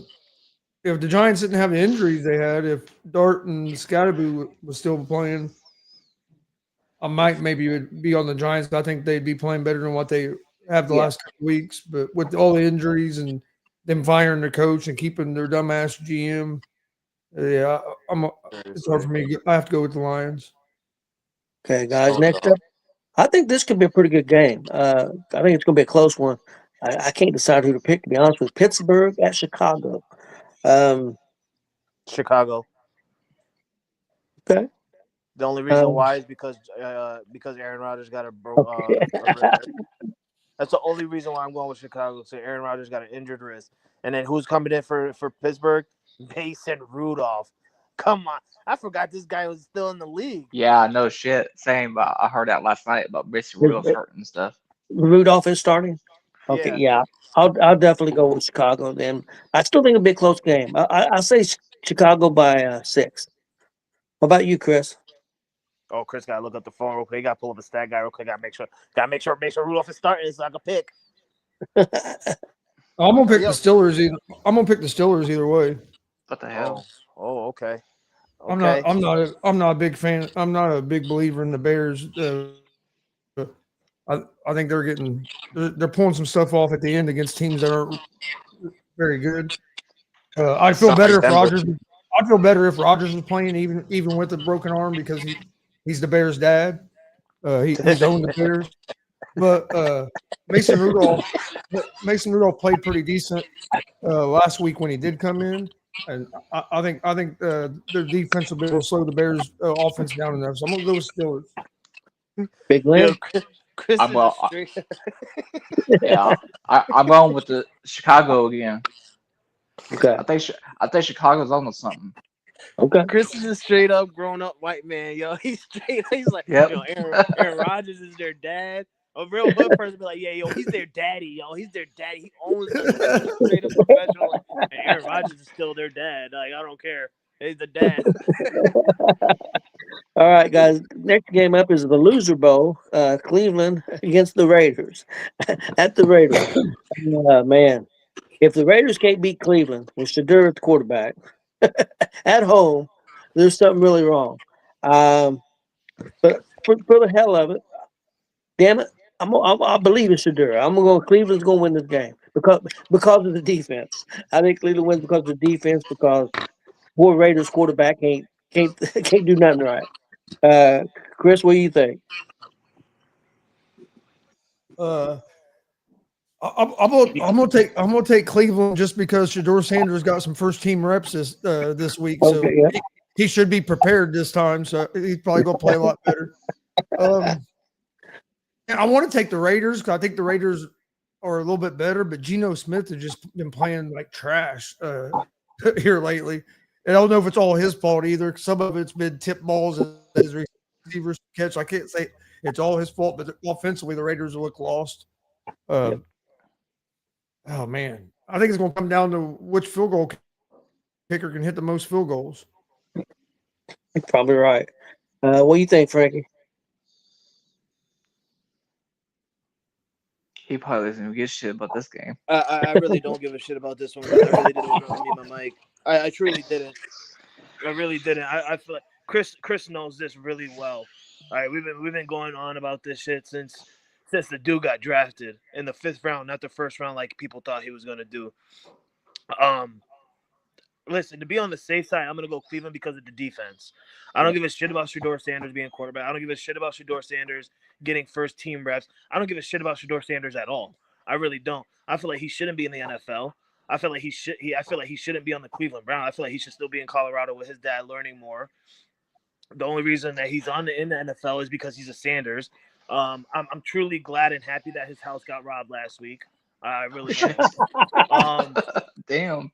If the Giants didn't have the injuries they had, if Dart and Scatterby was still playing, I might maybe be on the Giants. I think they'd be playing better than what they have the Yeah. last couple weeks. But with all the injuries and them firing their coach and keeping their dumbass GM, yeah, it's hard for me. I have to go with the Lions. Okay, guys. Next up, I think this could be a pretty good game. I think it's going to be a close one. I can't decide who to pick, to be honest with you. Pittsburgh at Chicago. Chicago. Okay. The only reason Um, why is because Aaron Rodgers got okay. that's the only reason why I'm going with Chicago. So Aaron Rodgers got an injured wrist, and then who's coming in for Pittsburgh? Mason Rudolph. Come on, I forgot this guy was still in the league. Yeah, no shit. Same. I heard that last night about Mason Rudolph hurting and stuff. Rudolph is starting. Okay, Yeah, yeah. I'll definitely go with Chicago then. I still think it'll be a close game. I say Chicago by 6. What about you, Chris? Oh, Chris got to look up the phone real quick. He got to pull up a stat guy real quick. Got to make sure Rudolph is starting so I can pick. I'm gonna pick Yo. the Steelers either. I'm gonna pick the Steelers either way. What the hell? Oh, okay. I'm not a big fan. I'm not a big believer in the Bears. I think they're pulling some stuff off at the end against teams that aren't very good. I'd feel Sounds better like if Denver. Rodgers. I'd feel better if Rodgers was playing even with a broken arm because he's the Bears' dad. He's owned the Bears, but Mason Rudolph played pretty decent last week when he did come in, and I think their defense will be able to slow the Bears' offense down enough. So I'm gonna go with Steelers. Big Yo, Lynn? Chris I'm is well. a straight. Yeah, I'm going with the Chicago again. Okay. I think Chicago's on to something. Okay. Chris is a straight up grown up white man, yo. He's like, Yep. yo, Aaron Rodgers is their dad. A real good person be like, yeah, yo, he's their daddy, yo. He's their daddy. He owns them. He's a straight up professional. And Aaron Rodgers is still their dad. Like, I don't care. He's the dad. All right, guys. Next game up is the Loser Bowl. Cleveland against the Raiders at the Raiders. Man, if the Raiders can't beat Cleveland with Shadur at the quarterback at home, there's something really wrong. But for the hell of it, damn it, I believe in Shadur. I'm going to go. Cleveland's going to win this game because of the defense. I think Cleveland wins because of the defense. Because poor Raiders quarterback can't do nothing right. Chris, what do you think? I'm gonna take Cleveland just because Shador Sanders got some first team reps this week, so Okay, yeah. he should be prepared this time. So he's probably gonna play a lot better. And I want to take the Raiders because I think the Raiders are a little bit better, but Geno Smith has just been playing like trash here lately. And I don't know if it's all his fault either. Some of it's been tip balls as receivers catch. I can't say it's all his fault, but offensively, the Raiders look lost. Yep. Oh man, I think it's going to come down to which field goal kicker can hit the most field goals. You're probably right. What do you think, Frankie? He probably doesn't even give a shit about this game. I really don't give a shit about this one. I really didn't want to mute my mic. I truly didn't. I really didn't. I feel like Chris knows this really well. All right, we've been going on about this shit since the dude got drafted in the 5th round, not the 1st round like people thought he was gonna do. Listen, to be on the safe side, I'm going to go Cleveland because of the defense. I don't give a shit about Shedeur Sanders being quarterback. I don't give a shit about Shedeur Sanders getting first team reps. I don't give a shit about Shedeur Sanders at all. I really don't. I feel like he shouldn't be in the NFL. I feel like he shouldn't be on the Cleveland Browns. I feel like he should still be in Colorado with his dad learning more. The only reason that he's in the NFL is because he's a Sanders. I'm truly glad and happy that his house got robbed last week. I really am. Damn.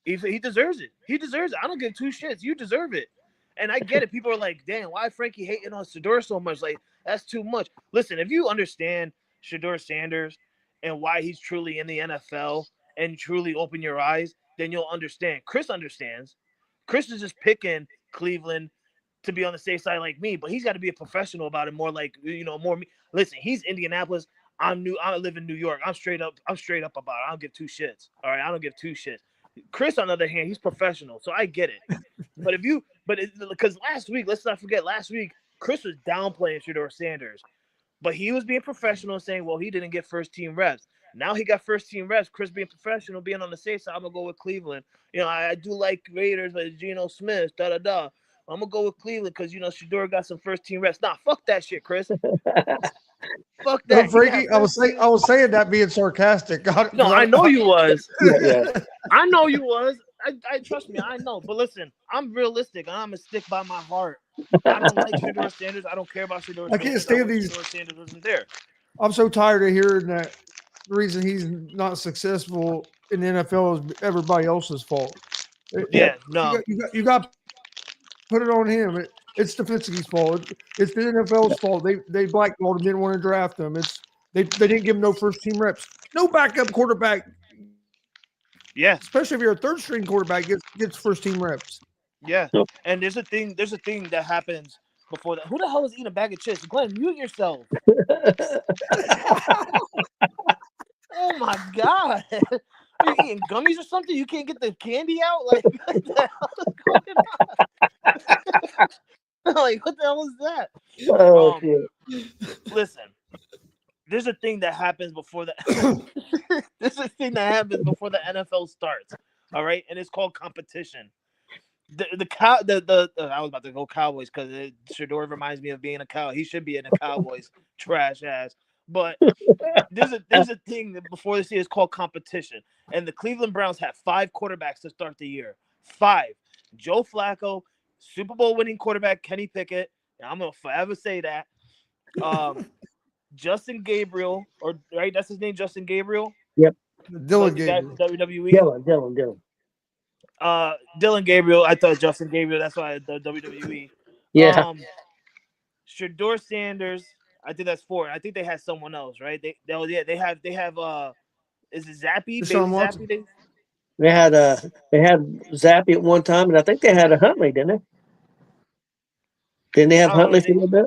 He deserves it. He deserves it. I don't give two shits. You deserve it. And I get it. People are like, damn, why Frankie hating on Shedeur so much? Like, that's too much. Listen, if you understand Shedeur Sanders and why he's truly in the NFL and truly open your eyes, then you'll understand. Chris understands. Chris is just picking Cleveland to be on the safe side like me, but he's got to be a professional about it, more like, more me. Listen, he's Indianapolis. I live in New York. I'm straight up about it. I don't give two shits. All right. I don't give two shits. Chris, on the other hand, he's professional, so I get it. Because last week, let's not forget, Chris was downplaying Shedeur Sanders, but he was being professional, saying, well, he didn't get first team reps. Now he got first team reps. Chris being professional, being on the safe side, I'm gonna go with Cleveland. I do like Raiders, like Geno Smith, I'm gonna go with Cleveland because Shedeur got some first team reps. Nah, fuck that shit, Chris. Fuck that. No, Frankie, I was saying that being sarcastic. No, I know you was. Yeah. I know you was. I trust me, I know. But listen, I'm realistic and I'm gonna stick by my heart. I don't like Shedeur Sanders. I don't care about Shedeur Sanders. I can't stand these. Shedeur Sanders wasn't there. I'm so tired of hearing that the reason he's not successful in the NFL is everybody else's fault. Yeah, no. You got to put it on him. It's Stefanski's fault. It's the NFL's fault. They blackballed him, didn't want to draft him. They didn't give him no first team reps. No backup quarterback. Yeah. Especially if you're a third string quarterback gets first team reps. Yeah. And there's a thing that happens before that. Who the hell is eating a bag of chips? Glenn, mute yourself. Oh my God. Are you eating gummies or something? You can't get the candy out? Like, what the hell is going on? Like, what the hell is that? Oh, shit. Listen, there's a thing that happens before the NFL starts. All right, and it's called competition. I was about to go Cowboys because Shedeur reminds me of being a cow. He should be in the Cowboys, trash ass. But there's a thing that before this year is called competition, and the Cleveland Browns have 5 quarterbacks to start the year. 5. Joe Flacco, Super Bowl winning quarterback Kenny Pickett. And I'm gonna forever say that. Justin Gabriel, right? That's his name, Justin Gabriel. Yep. Dylan Gabriel. WWE. Dylan. Dylan Gabriel. I thought Justin Gabriel. That's why the WWE. Yeah. Shedeur Sanders. I think that's 4. I think they had someone else, right? They have. Is it Zappy? Deshaun Watson. Zappy? They had Zappy at one time, and I think they had a Huntley, didn't they? Didn't they have Huntley for a little bit?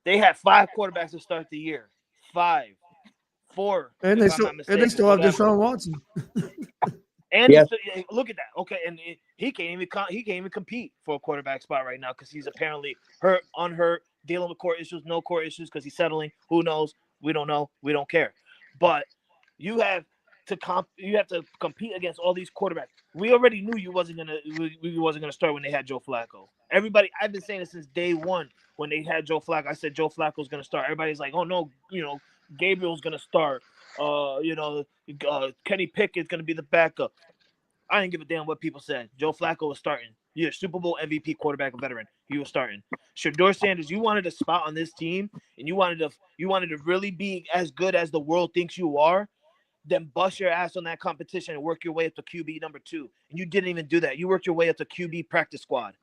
They had 5 quarterbacks to start the year. 5. 4. And they still have Deshaun Watson. And yeah. Look at that. Okay, and he can't even compete for a quarterback spot right now because he's apparently unhurt, dealing with court issues, no court issues because he's settling. Who knows? We don't know. We don't care. But you have to compete against all these quarterbacks. We already knew you wasn't gonna start when they had Joe Flacco. Everybody, I've been saying it since day one when they had Joe Flacco. I said Joe Flacco's gonna start. Everybody's like, oh no, Gabriel's gonna start. Kenny Pickett's gonna be the backup. I didn't give a damn what people said. Joe Flacco was starting. You're a Super Bowl MVP quarterback veteran. He was starting. Shedeur Sanders, you wanted a spot on this team, and you wanted to really be as good as the world thinks you are. Then bust your ass on that competition and work your way up to QB number 2. And you didn't even do that. You worked your way up to QB practice squad.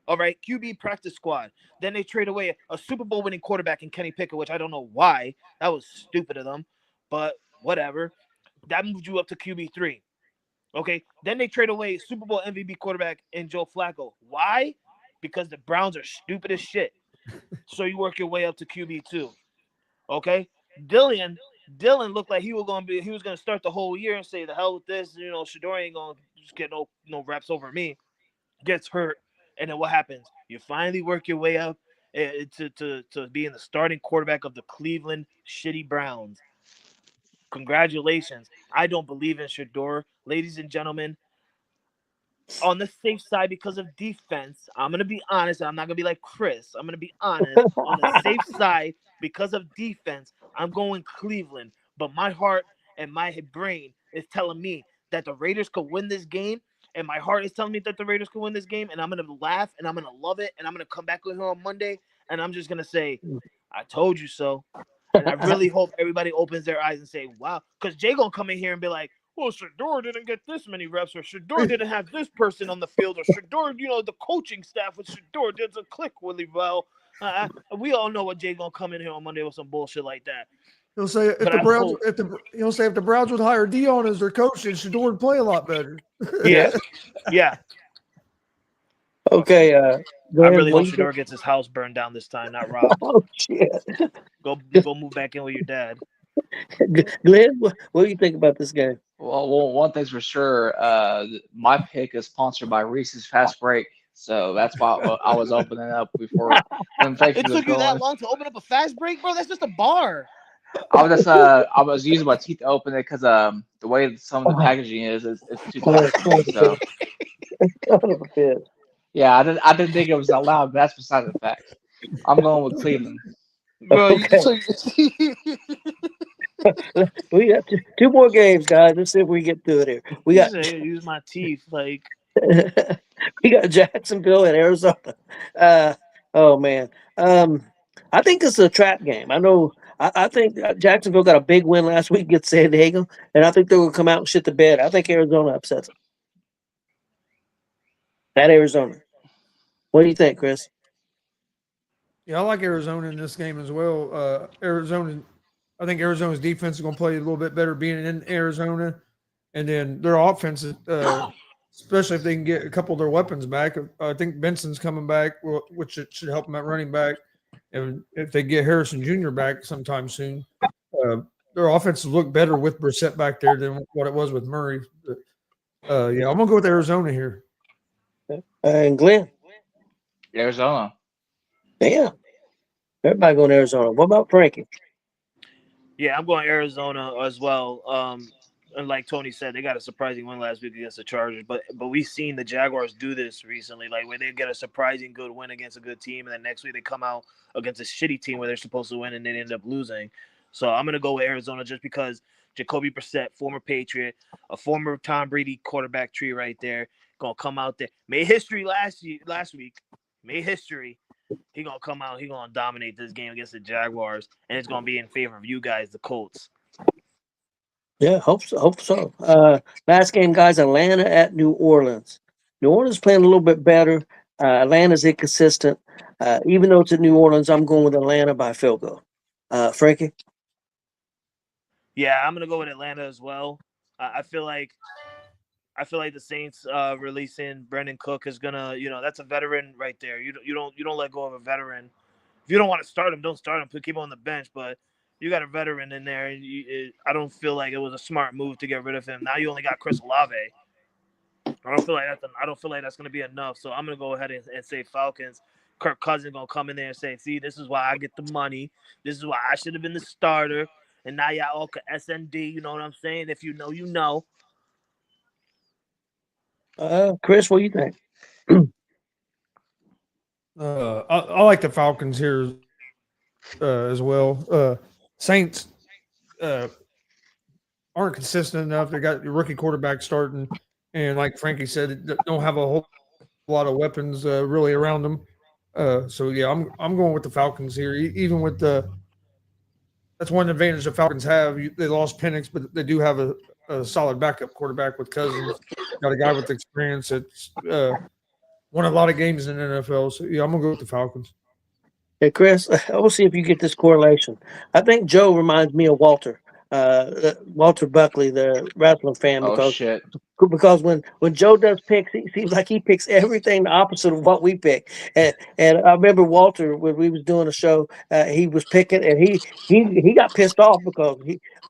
All right, QB practice squad. Then they trade away a Super Bowl winning quarterback in Kenny Pickett, which I don't know why. That was stupid of them, but whatever. That moved you up to QB 3. Okay, then they trade away Super Bowl MVP quarterback in Joe Flacco. Why? Because the Browns are stupid as shit. So you work your way up to QB 2. Okay, Dylan looked like he was gonna start the whole year and say the hell with this. Shedeur ain't gonna just get no reps over me. Gets hurt, and then what happens? You finally work your way up to being the starting quarterback of the Cleveland shitty Browns. Congratulations. I don't believe in Shedeur. Ladies and gentlemen, on the safe side because of defense. I'm gonna be honest. I'm not gonna be like Chris. I'm gonna be honest. On the safe side because of defense, I'm going Cleveland. But my heart and my brain is telling me that the Raiders could win this game, and my heart is telling me that the Raiders could win this game, and I'm gonna laugh and I'm gonna love it, and I'm gonna come back with her on Monday, and I'm just gonna say, "I told you so." And I really hope everybody opens their eyes and say, "Wow," because Jay gonna come in here and be like, "Well, Shador didn't get this many reps, or Shador didn't have this person on the field, or Shador, the coaching staff with Shador doesn't click really well." We all know what Jay gonna come in here on Monday with some bullshit like that. He'll say if But the I Browns hope, if the Browns would hire Dion as their coach, then Shador would play a lot better. yeah, yeah. Okay, go I ahead. really What hope do you think? Shador gets his house burned down this time, not robbed. Oh shit, Go move back in with your dad. Glenn, what do you think about this game? Well, one thing's for sure. My pick is sponsored by Reese's Fast Break, so that's why I was opening up before when Frankie It was took you that going. long to open up a fast break, bro? That's just a bar. I was using my teeth to open it because the way some of the packaging it's too tight for me. So yeah, I didn't think it was that loud, but that's beside the fact. I'm going with Cleveland. Bro, Okay. We got two more games, guys. Let's see if we get through it here. We you got say use my teeth. Like, we got Jacksonville and Arizona. Oh man, I think it's a trap game. I know. I think Jacksonville got a big win last week against San Diego, and I think they're going to come out and shit the bed. I think Arizona upsets them. At Arizona, what do you think, Chris? Yeah, I like Arizona in this game as well. I think Arizona's defense is going to play a little bit better being in Arizona, and then their offense, especially if they can get a couple of their weapons back. I think Benson's coming back, which should help them at running back, and if they get Harrison Jr. back sometime soon, their offense will look better with Brissett back there than what it was with Murray. Yeah, I'm gonna go with Arizona here. And Glenn, Arizona. yeah, everybody going to Arizona. What about Frankie? yeah, I'm going Arizona as well. And like Tony said, they got a surprising win last week against the Chargers. But we've seen the Jaguars do this recently, like where they get a surprising good win against a good team, and then next week they come out against a shitty team where they're supposed to win and they end up losing. So I'm gonna go with Arizona just because Jacoby Brissett, former Patriot, a former Tom Brady quarterback tree right there, gonna come out there. Made history last week. Made history. He gonna come out. He gonna dominate this game against the Jaguars, and it's gonna be in favor of you guys, the Colts. Yeah, hope so. Hope so. Last game, guys. Atlanta at New Orleans. New Orleans playing a little bit better. Atlanta's inconsistent. Even though it's at New Orleans, I'm going with Atlanta by field goal. Frankie. Yeah, I'm gonna go with Atlanta as well. I feel like the Saints releasing Brendan Cook is gonna, that's a veteran right there. You don't let go of a veteran. If you don't want to start him, don't start him. Keep him on the bench. But you got a veteran in there. And I don't feel like it was a smart move to get rid of him. Now you only got Chris Olave. I don't feel like that's gonna be enough. So I'm gonna go ahead and say Falcons. Kirk Cousins gonna come in there and say, "See, this is why I get the money. This is why I should have been the starter." And now y'all all can SND. You know what I'm saying? If you know, you know. Chris, what do you think? I like the Falcons here as well. Saints aren't consistent enough. They got the rookie quarterback starting, and like Frankie said, they don't have a whole lot of weapons really around them. So yeah, I'm going with the Falcons here. Even with that's one advantage the Falcons have. They lost Penix, but they do have a solid backup quarterback with Cousins. Got a guy with experience that's won a lot of games in the NFL. So yeah, I'm gonna go with the Falcons. Hey, Chris, we'll see if you get this correlation. I think Joe reminds me of Walter. Walter Buckley, the wrestling fan, Oh shit. because when Joe does picks, he seems like he picks everything the opposite of what we pick. And I remember Walter when we was doing a show, he was picking, and he got pissed off because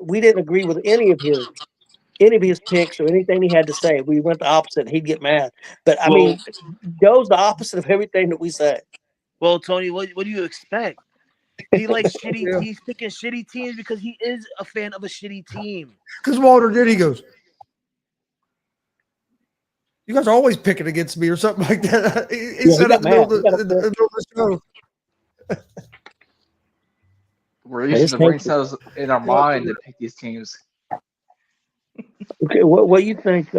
we didn't agree with any of his picks or anything he had to say. We went the opposite, and he'd get mad. But I mean, Joe's the opposite of everything that we say. Well, Tony, what do you expect? He likes shitty. Yeah. He's picking shitty teams because he is a fan of a shitty team. Because Walter did, he goes, You guys are always picking against me or something like that. He Yeah, said he it got mad. He got in the upset. middle of the show. We're Yeah, using this the brain Texas. cells in our mind to pick these teams. Okay, what do you think,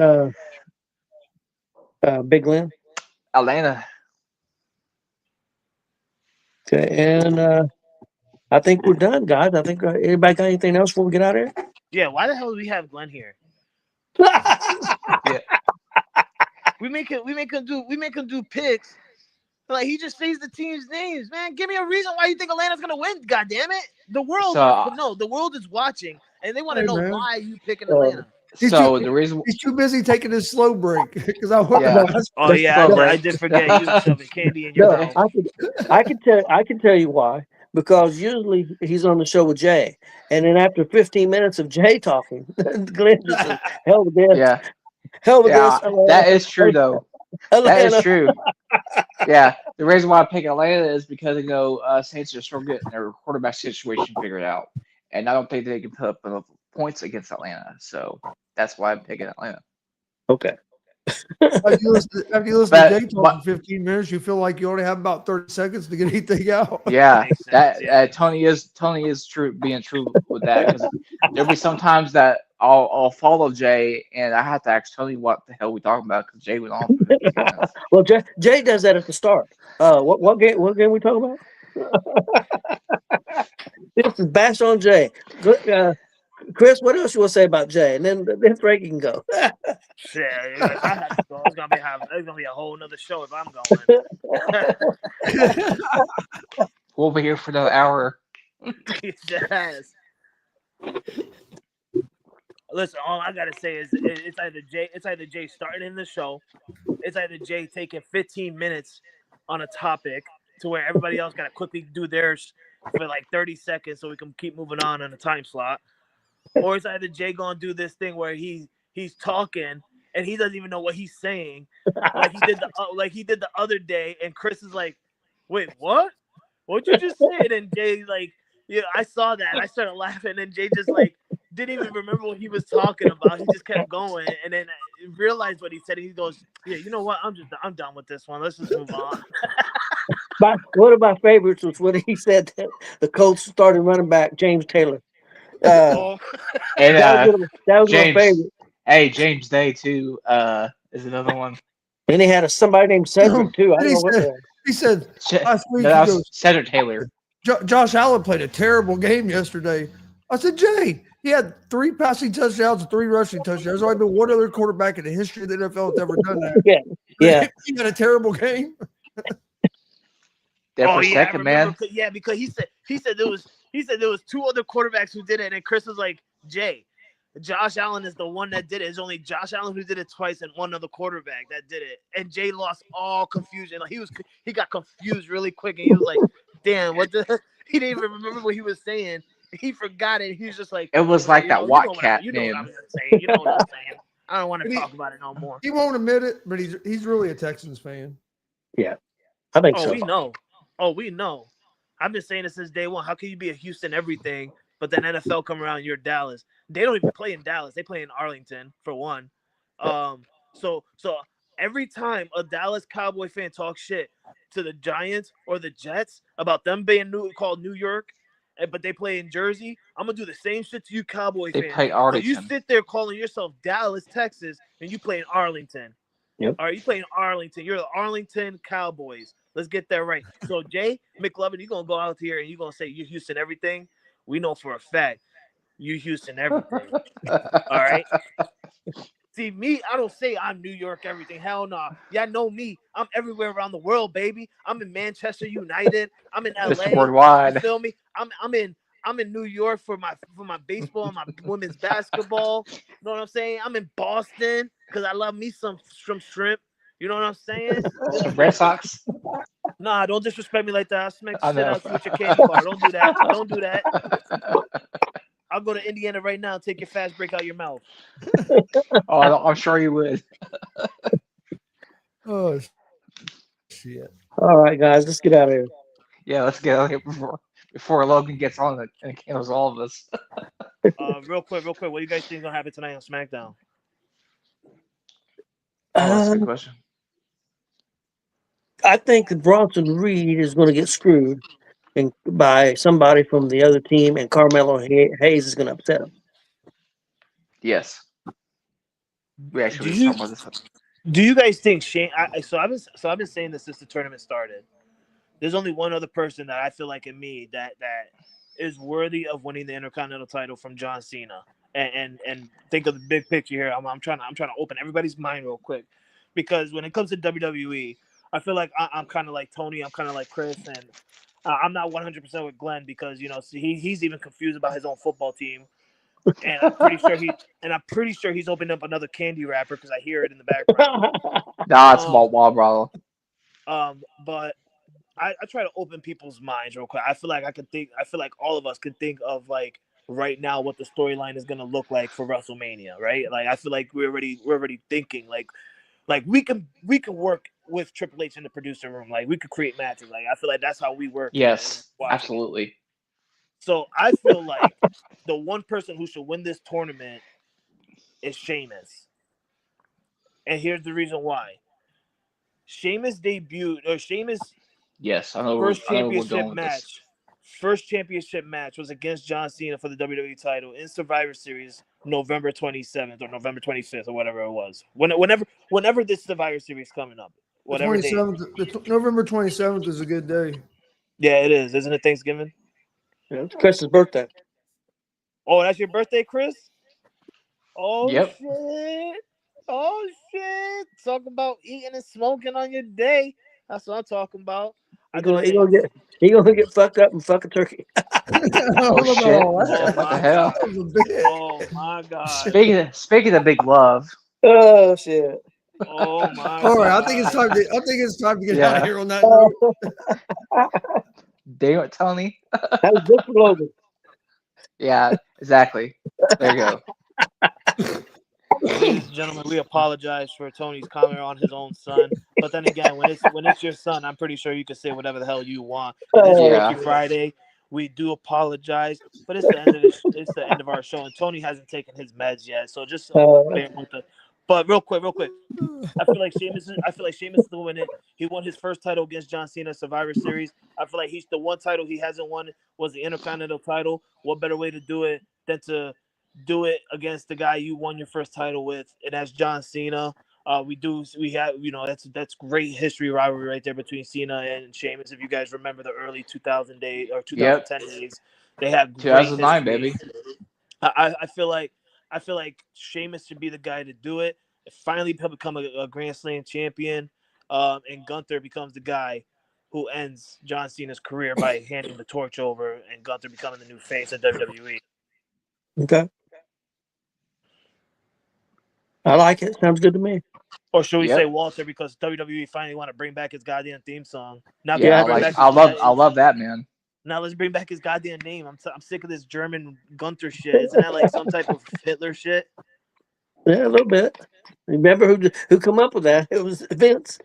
Big Lynn? Atlanta. Okay, and I think we're done, guys. I think anybody got anything else before we get out of Yeah, why the hell do we have Glenn here? here? Yeah. We make him do picks. Like he just says the team's names, man. Give me a reason why you think Atlanta's gonna win. God damn it! The world So, the world is watching and they want to Hey, know man. why you picking Atlanta. so the reason, He's too busy taking his slow break because I wasn't. yeah. Oh yeah, Slow break. I did forget you shoving candy in your No, mouth. I can tell you why. Because usually he's on the show with Jay, and then after 15 minutes of Jay talking, Glenn just says, "Hell with this, Yeah. hell with Yeah. this." That is true, though. That is Atlanta. true. Yeah. The reason why I pick Atlanta is because, Saints are still getting their quarterback situation figured out. And I don't think they can put up enough points against Atlanta. So that's why I'm picking Atlanta. Okay. After you listen But- to Jay talk for 15 minutes, you feel like you only have about 30 seconds to get anything out. Yeah, Makes sense, yeah. Tony is true, being true with that, because there'll be some times that I'll follow Jay and I have to ask Tony what the hell we talking about because Jay went on for 15 minutes. Well, Jay does that at the start. What game we talking about? This is bash on Jay. Chris, what else you want to say about Jay? And then Frankie can go. Shit, if I had to go, it's gonna be a whole nother show if I'm going. We'll be here for another hour. Yes. Listen, all I gotta say is it's either Jay starting in the show, it's either Jay taking 15 minutes on a topic to where everybody else gotta quickly do theirs for like 30 seconds so we can keep moving on in a time slot, or it's either Jay gonna do this thing where he's talking and he doesn't even know what he's saying, like he did the other day, and Chris is like, "Wait, what? What'd you just say?" And Jay like, yeah, I saw that. I started laughing, and Jay just like didn't even remember what he was talking about. He just kept going, and then I realized what he said. And he goes, "Yeah, you know what? I'm done with this one. Let's just move on." One of my favorites was when he said that the Colts started running back James Taylor. Oh, And That was my James, favorite. hey, James Day too is another one. And he had somebody named Cedric too. I don't know what the hell. He said last week, No, that he was goes, Cedric Taylor. Josh Allen played a terrible game yesterday. I said, Jay, he had 3 passing touchdowns and 3 rushing touchdowns. There's only been one other quarterback in the history of the NFL that's ever done that. Yeah. He had a terrible game. There for a yeah, second, man. Yeah, because he said there was 2 other quarterbacks who did it, and Chris was like, "Jay, Josh Allen is the one that did it. It's only Josh Allen who did it twice and one other quarterback that did it." And Jay lost all confusion. Like he got confused really quick, and he was like, "Damn, what the?" He didn't even remember what he was saying. He forgot it. He was just like, It was like that Wattcat You know what name. I'm saying? You know what I'm saying? I don't want to talk about it no more. He won't admit it, but he's really a Texans fan. Yeah. I think so. We know. Oh, we know. I've been saying it since day one. How can you be a Houston everything, but then NFL come around, you're Dallas? They don't even play in Dallas. They play in Arlington for one. So every time a Dallas Cowboy fan talks shit to the Giants or the Jets about them being called New York, but they play in Jersey, I'm gonna do the same shit to you Cowboy They fans. play So Arlington. you sit there calling yourself Dallas, Texas, and you play in Arlington. Yep. All right, you play in Arlington. You're the Arlington Cowboys. Let's get that right. So Jay McLovin, you're gonna go out here and you're gonna say you Houston everything. We know for a fact you Houston everything. All right. See, me, I don't say I'm New York everything. Hell no. Y'all know me. I'm everywhere around the world, baby. I'm in Manchester United. I'm in LA. It's worldwide. You feel me? I'm in New York for my baseball and my women's basketball. You know what I'm saying? I'm in Boston because I love me some shrimp. You know what I'm saying? Some Red Sox. Nah, don't disrespect me like that. I'll smack the I shit know. out you with your candy bar. Don't do that. Don't do that. I'll go to Indiana right now and take your fast break out your mouth. Oh, I'm sure you would. Oh, shit. All right, guys, let's get out of here. Yeah, let's get out of here before Logan gets on and kills all of us. Real quick. What do you guys think is gonna happen tonight on SmackDown? Oh, that's a good Um, question. I think that Bronson Reed is going to get screwed and by somebody from the other team, and Carmelo Hayes is going to upset him. Yes, we Do actually were just you talking about this. do you guys think Shane? I've been saying this since the tournament started. There's only one other person that I feel like in me that is worthy of winning the Intercontinental title from John Cena. And think of the big picture here. I'm trying to open everybody's mind real quick, because when it comes to WWE, I feel like I'm kind of like Tony. I'm kind of like Chris, and I'm not 100% with Glenn, because he's even confused about his own football team, and I'm pretty sure he's opened up another candy wrapper because I hear it in the background. Nah, it's Um, Wild brother. but I try to open people's minds real quick. I feel like all of us could think of, like, right now what the storyline is gonna look like for WrestleMania, right? Like, I feel like we're already thinking like we can work with Triple H in the producer room. Like, we could create matches. Like, I feel like that's how we work. Yes, Watching. absolutely. So I feel like the one person who should win this tournament is Sheamus, and here's the reason why. Sheamus Yes, first I know where we're championship going with this. match was against John Cena for the WWE title in Survivor Series, November 27th or November 25th or whatever it was. Whenever this Survivor Series coming up, The whatever day. 27th, November 27th is a good day. Yeah, it is. Isn't it Thanksgiving? Yeah, it's Chris's birthday. Oh, that's your birthday, Chris? Oh, Yep. shit. Oh, shit. Talk about eating and smoking on your day. That's what I'm talking about. He gonna get fucked up and fuck a turkey. I don't Oh know about shit! all that. Oh, What the my hell? God. That was a bit. Oh, my God. Speaking of big love. Oh shit! Oh, my All right, God. I think it's time to get out of Yeah. here on that note. Damn it, Tony. That was good for Logan. Yeah, exactly. There you go. Ladies and gentlemen, we apologize for Tony's comment on his own son. But then again, when it's your son, I'm pretty sure you can say whatever the hell you want. It is Yeah. Freaky Friday. We do apologize, but it's the end of our show, and Tony hasn't taken his meds yet, so just bear with us. But real quick, I feel like Sheamus is the win it. He won his first title against John Cena Survivor Series. I feel like he's the one title he hasn't won was the Intercontinental title. What better way to do it than to do it against the guy you won your first title with, and that's John Cena. We have that's great history rivalry right there between Cena and Sheamus. If you guys remember the early 2000 days or 2010 days, they had great 2009, history. baby. I feel like Sheamus should be the guy to do it. Finally become a Grand Slam champion, and Gunther becomes the guy who ends John Cena's career by handing the torch over, and Gunther becoming the new face of WWE. Okay. I like it. Sounds good to me. Or should we Yep. say Walter, because WWE finally want to bring back his goddamn theme song? Now Yeah, I love that, man. Now let's bring back his goddamn name. I'm sick of this German Gunther shit. Isn't that like some type of Hitler shit? Yeah, a little bit. Remember who come up with that? It was Vince.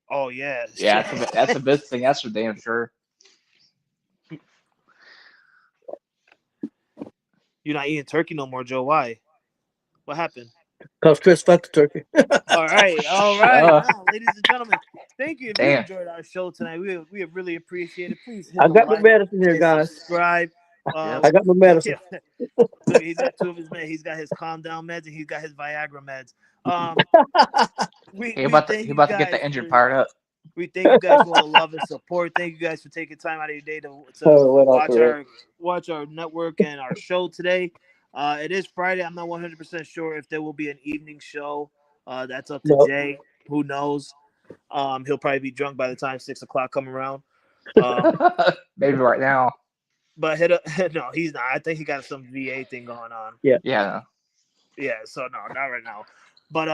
Oh yeah. Yeah, that's a big thing. That's for damn sure. You're not eating turkey no more, Joe. Why? What happened? Because Chris fucked the turkey. All right. Now, ladies and gentlemen, thank you. If you Damn. enjoyed our show tonight, we really appreciate it. Please hit I the got my like medicine here, and guys. subscribe. I got my medicine. Look, he's got two of his meds. He's got his calm down meds and he's got his Viagra meds. He about to get the injured part up. We thank you guys for all the love and support. Thank you guys for taking time out of your day to watch our network and our show today. It is Friday. I'm not 100% sure if there will be an evening show. That's up to Jay. Who knows? He'll probably be drunk by the time 6 o'clock come around. Maybe right now. But no, he's not. I think he got some VA thing going on. Yeah. So no, not right now. But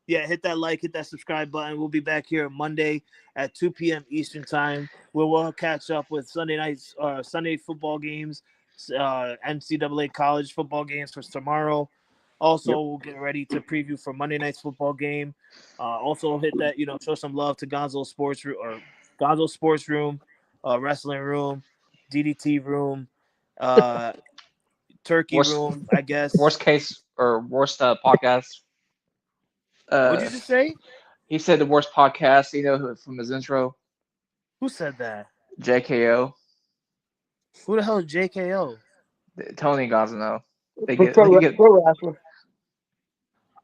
hit that like, hit that subscribe button. We'll be back here Monday at 2 p.m. Eastern time, where we'll catch up with Sunday football games, NCAA college football games for tomorrow. Also, we'll get ready to preview for Monday night's football game. Also hit that, show some love to Gonzo Sports Room, Wrestling Room, DDT Room, Turkey Room, I guess. Worst case or worst podcast. What'd you just say? He said the worst podcast, from his intro. Who said that? JKO. Who the hell is JKO? Tony Gonzano. They Pro, get pro, they get pro wrestler.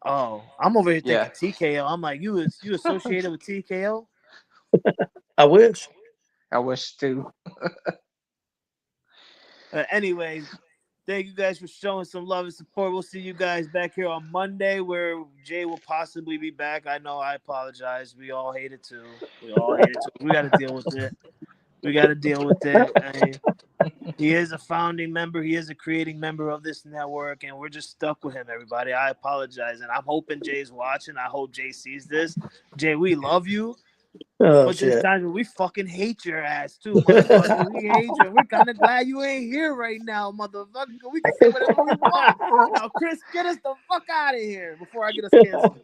Oh, I'm over here Yeah. thinking TKO. I'm like, you associated with TKO? I wish. I wish too. Anyway, thank you guys for showing some love and support. We'll see you guys back here on Monday where Jay will possibly be back. I know I apologize. We all hate it too. We got to deal with it. I mean, he is a founding member. He is a creating member of this network, and we're just stuck with him, everybody. I apologize, and I'm hoping Jay's watching. I hope Jay sees this. Jay, we love you. Oh, But this shit. time we fucking hate your ass too, motherfucker. We hate you. We're kind of glad you ain't here right now, motherfucker. We can say whatever we want. Now, Chris, get us the fuck out of here before I get us canceled.